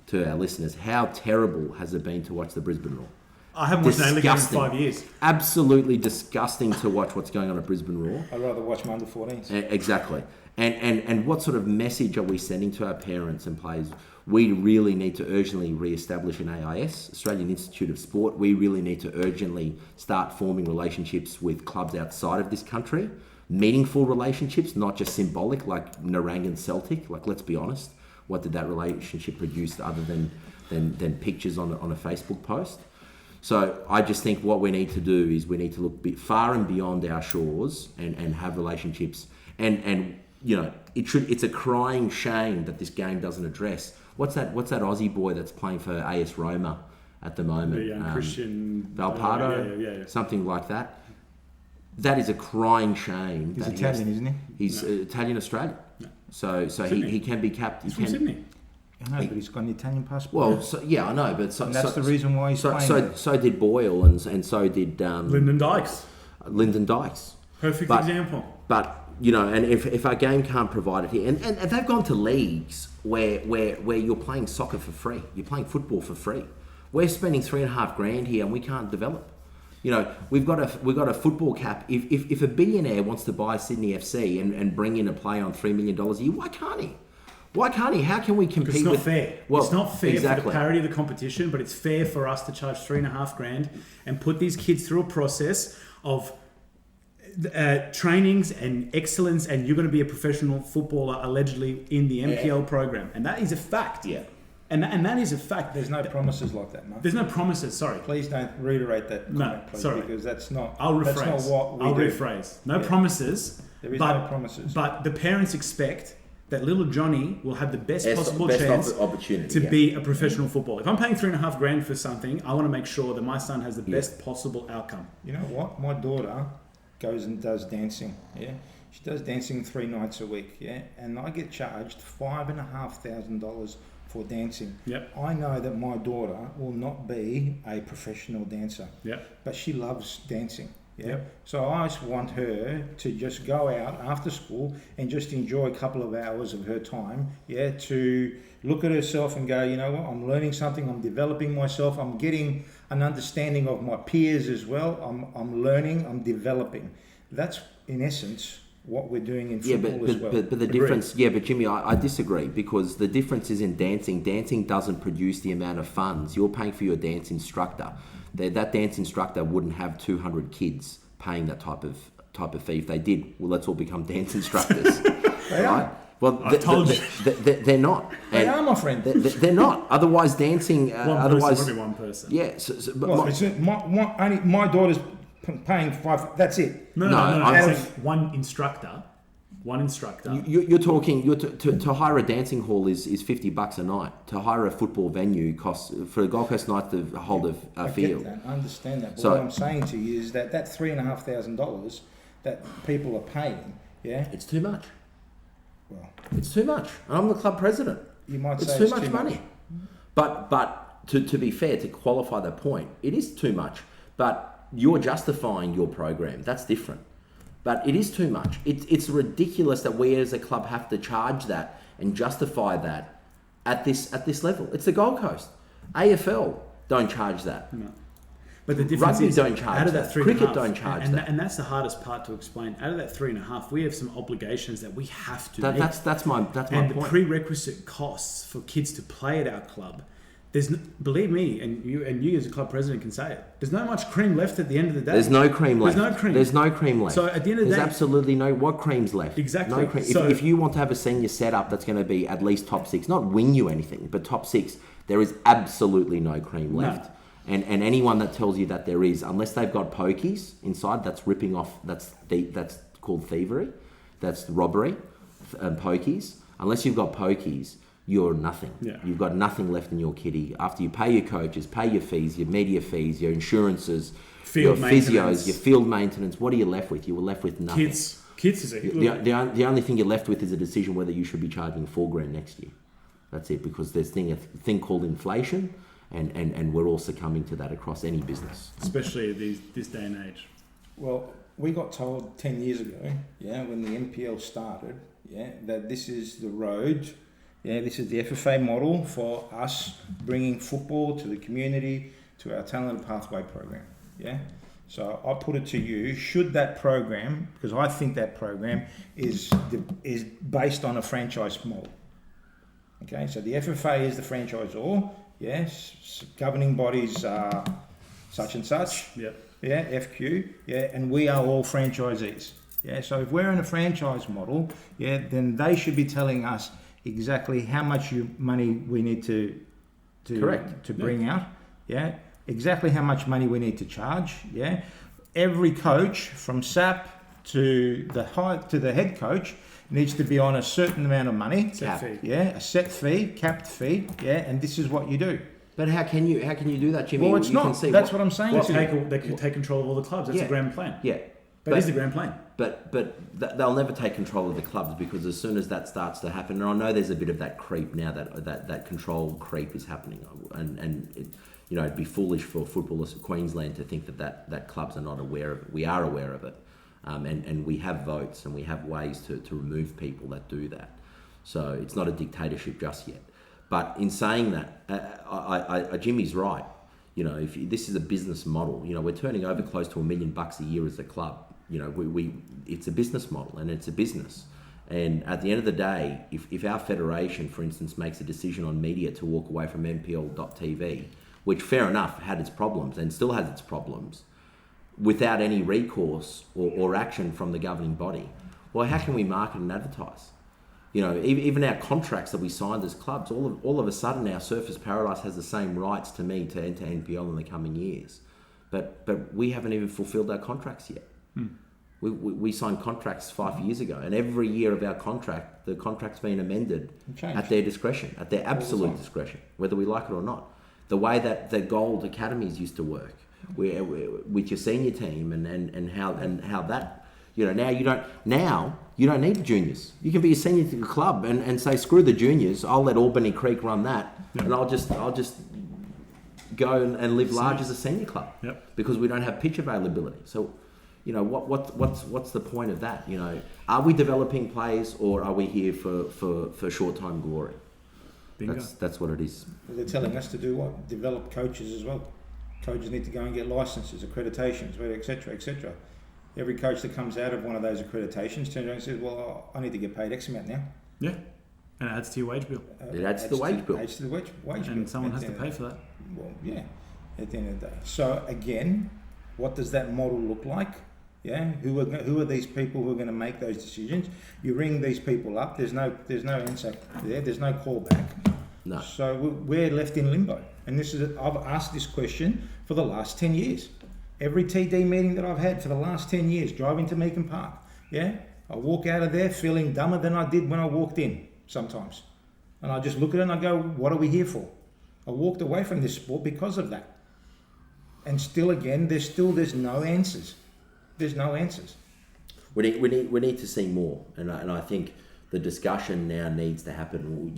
to our listeners, how terrible has it been to watch the Brisbane Roar? I haven't watched an A-League game in 5 years. Absolutely disgusting to watch what's going on at Brisbane Roar. I'd rather watch my under 14s. Exactly. And what sort of message are we sending to our parents and players? We really need to urgently re-establish an AIS, Australian Institute of Sport. We really need to urgently start forming relationships with clubs outside of this country. Meaningful relationships, not just symbolic like Narang and Celtic. Like, let's be honest. What did that relationship produce other than pictures on a Facebook post? So I just think what we need to do is we need to look far and beyond our shores and have relationships. And you know, it's a crying shame that this game doesn't address. What's that Aussie boy that's playing for AS Roma at the moment? The Christian Valpardo, yeah. something like that. That is a crying shame. He's Italian, isn't he? He's Italian Australian. No. So he can be capped. He's from Sydney. I know, but he's got an Italian passport. Well, so, yeah, I know, but and that's the reason why he's playing. So did Boyle, and so did Lyndon Dykes. Lyndon Dykes. Perfect example. But you know, and if our game can't provide it here, and they've gone to leagues where you're playing soccer for free, you're playing football for free. We're spending $3,500 here and we can't develop. You know, we've got a football cap. If a billionaire wants to buy Sydney FC and bring in a player on $3 million a year, why can't he? Why can't he? How can we compete? It's not with, fair. Well, it's not fair exactly. for the parity of the competition, but it's fair for us to charge $3,500 and put these kids through a process of trainings and excellence, and you're going to be a professional footballer allegedly in the NPL program, and that is a fact. Yeah. And that is a fact. There's no promises like that, Mark. There's no promises. Sorry. Please don't reiterate that comment, please, sorry. because that's not. I'll rephrase. That's not what we do. Rephrase. No promises. There is no promises. But the parents expect that little Johnny will have the best possible chance opportunity to be a professional footballer. If I'm paying $3,500 for something, I want to make sure that my son has the best possible outcome. You know what? My daughter goes and does dancing. Yeah, she does dancing 3 nights a week. Yeah, and I get charged $5,500 for dancing. Yep. I know that my daughter will not be a professional dancer. Yep. But she loves dancing. Yeah. Yep. So I just want her to just go out after school and just enjoy a couple of hours of her time. Yeah. To look at herself and go, you know what? I'm learning something. I'm developing myself. I'm getting an understanding of my peers as well. I'm learning. I'm developing. That's in essence what we're doing in football as well. But the difference, but Jimmy, I disagree, because the difference is in dancing. Dancing doesn't produce the amount of funds. You're paying for your dance instructor. That dance instructor wouldn't have 200 kids paying that type of fee. If they did, well, let's all become dance instructors. They are. Well, I told you. They're not. They are, my friend. They're not. Otherwise, dancing. Only one person. Yeah. Only my daughter's paying $5. That's it. No. I'm saying one instructor. You're talking. To hire a dancing hall is $50 a night. To hire a football venue costs, for a Gold Coast Knights to hold a field. Get that. I understand that. But So, what I'm saying to you is that $3,500 that people are paying, it's too much. Well, It's too much. I'm the club president. you might It's say too much money. But to be fair, to qualify that point, it is too much. But you're justifying your program. That's different. But it is too much. It's ridiculous that we as a club have to charge that and justify that at this level. It's the Gold Coast. AFL don't charge that. No. But the difference Rugby is, don't charge out of that. that Cricket don't charge that. And that's the hardest part to explain. Out of that 3.5, we have some obligations that we have to meet. That's my and point. The prerequisite costs for kids to play at our club. Believe me, and you as a club president can say it. There's not much cream left at the end of the day. There's no cream left. There's no cream left. So at the end of the there's day, absolutely what cream's left. Exactly. No cream. If you want to have a senior setup that's going to be at least top 6, not win you anything, but top 6, there is absolutely no cream left. No. And anyone that tells you that there is, unless they've got pokies inside, that's ripping off. That's called thievery. That's robbery. Pokies. Unless you've got pokies, you're nothing. Yeah. You've got nothing left in your kitty. After you pay your coaches, pay your fees, your media fees, your insurances, your physios, your field maintenance, what are you left with? You were left with nothing. Kids is it. The only thing you're left with is a decision whether you should be charging $4,000 next year. That's it, because there's a thing called inflation, and we're all succumbing to that across any business. Especially this day and age. Well, we got told 10 years ago, when the NPL started, that this is the road. This is the FFA model for us bringing football to the community, to our talent pathway program. So I put it to you: should that program, because I think that program is based on a franchise model. Okay, so the FFA is the franchisor. Yes, governing bodies are such and such. Yep. FQ. And we are all franchisees. So if we're in a franchise model, then they should be telling us exactly how much money we need to bring out. Exactly how much money we need to charge. Every coach from SAP to the head coach needs to be on a certain amount of money. Set fee. A set fee, capped fee. And this is what you do. But how can you do that, Jimmy? Well, it's not. That's what I'm saying. They could take control of all the clubs. That's the grand plan. That is the grand plan. But they'll never take control of the clubs, because as soon as that starts to happen, and I know there's a bit of that creep now, that control creep is happening, and it'd be foolish for footballers of Queensland to think that clubs are not aware of it. We are aware of it, and we have votes and we have ways to remove people that do that. So it's not a dictatorship just yet. But in saying that, Jimmy's right. this is a business model. We're turning over close to $1 million a year as a club. It's a business model and it's a business. And at the end of the day, if our federation, for instance, makes a decision on media to walk away from NPL.TV, which fair enough had its problems and still has its problems, without any recourse or action from the governing body, well, how can we market and advertise? Even our contracts that we signed as clubs, all of a sudden our Surfers Paradise has the same rights to me to enter NPL in the coming years. But we haven't even fulfilled our contracts yet. We signed contracts 5 years ago, and every year of our contract, the contract's been amended at their discretion, at their absolute discretion, whether we like it or not. The way that the Gold Academies used to work, with your senior team and how that, now you don't need the juniors. You can be a senior to the club and say, screw the juniors, I'll let Albany Creek run that, and I'll just go and live large as a senior club, because we don't have pitch availability. So, what's the point of that? Are we developing players, or are we here for short-time glory? Bingo. That's what it is. Well, they're telling us to do what? Develop coaches as well. Coaches need to go and get licenses, accreditations, etc., etc. Every coach that comes out of one of those accreditations turns around and says, well, I need to get paid X amount now. Yeah. And it adds to your wage bill. It adds to the wage bill. Adds to the wage bill. And someone has to pay for that. Well, yeah, at the end of the day. So again, what does that model look like? Yeah, who are these people who are going to make those decisions? You ring these people up. There's no answer there. There's no callback. No. So we're left in limbo. And I've asked this question for the last 10 years. Every TD meeting that I've had for the last 10 years, driving to Meakin Park, yeah, I walk out of there feeling dumber than I did when I walked in sometimes. And I just look at it and I go, what are we here for? I walked away from this sport because of that. And still again, there's no answers. There's no answers. We need to see more, and I think the discussion now needs to happen.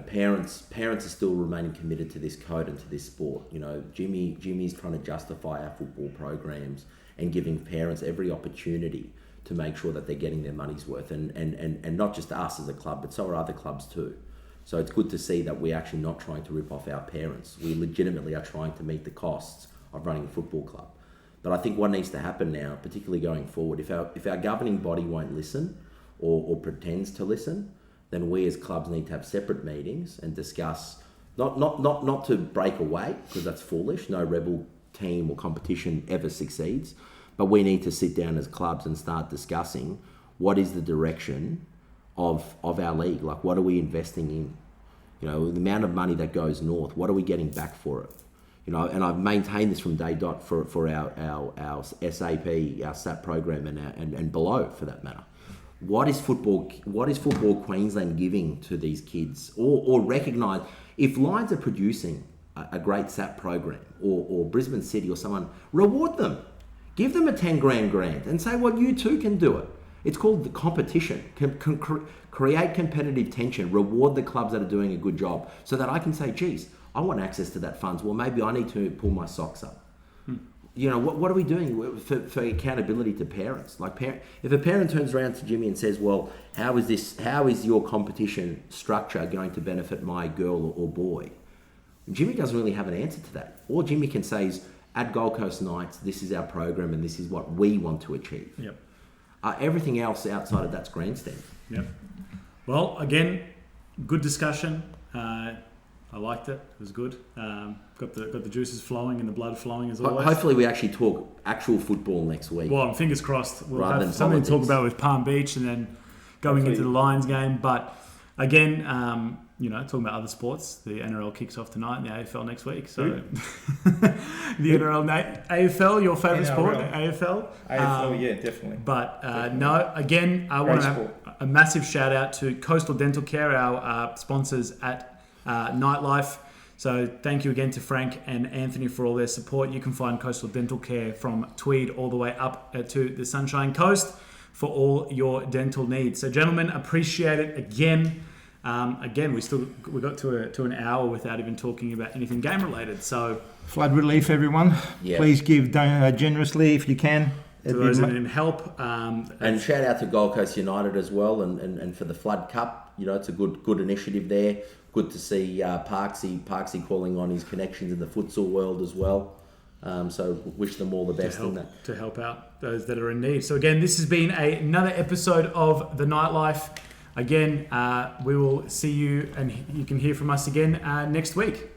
Parents are still remaining committed to this code and to this sport. Jimmy's trying to justify our football programs and giving parents every opportunity to make sure that they're getting their money's worth, and not just us as a club, but so are other clubs too. So it's good to see that we're actually not trying to rip off our parents. We legitimately are trying to meet the costs of running a football club. But I think what needs to happen now, particularly going forward, if our governing body won't listen or pretends to listen, then we as clubs need to have separate meetings and discuss, not to break away, because that's foolish. No rebel team or competition ever succeeds. But we need to sit down as clubs and start discussing what is the direction of our league. Like, what are we investing in? The amount of money that goes north, what are we getting back for it? And I've maintained this from day dot for our SAP, our SAP program, and below, for that matter. What is football Queensland giving to these kids? Or recognise, if Lions are producing a great SAP program, or Brisbane City or someone, reward them. Give them a 10 grand grant and say, well, you too can do it. It's called the competition. Create competitive tension. Reward the clubs that are doing a good job, so that I can say, geez, I want access to that funds. Well, maybe I need to pull my socks up. What are we doing for accountability to parents? If a parent turns around to Jimmy and says, well, how is your competition structure going to benefit my girl or boy? Jimmy doesn't really have an answer to that. All Jimmy can say is, at Gold Coast Knights, this is our program and this is what we want to achieve. Yep. Everything else outside of that's grandstand. Yep. Well, again, good discussion. I liked it. It was good. Got the juices flowing and the blood flowing as always. Hopefully we actually talk actual football next week. Well, fingers crossed. We'll rather have than something politics to talk about with Palm Beach and then going into the Lions game. But again, talking about other sports, the NRL kicks off tonight and the AFL next week. So the NRL, AFL, your favourite sport, AFL? AFL, yeah, definitely. But definitely. no, again, I want to have a massive shout out to Coastal Dental Care, our sponsors at Nightlife. So thank you again to Frank and Anthony for all their support. You can find Coastal Dental Care from Tweed all the way up to the Sunshine Coast for all your dental needs. So gentlemen, appreciate it again. We got to an hour without even talking about anything game related. So flood relief, everyone. Yeah. Please give generously if you can. To those that need help. And shout out to Gold Coast United as well, and for the Flood Cup. It's a good initiative there. good to see Parksy calling on his connections in the futsal world as well. So wish them all the best in that. To help out those that are in need. So again, this has been another episode of The Nightlife. Again, we will see you and you can hear from us again next week.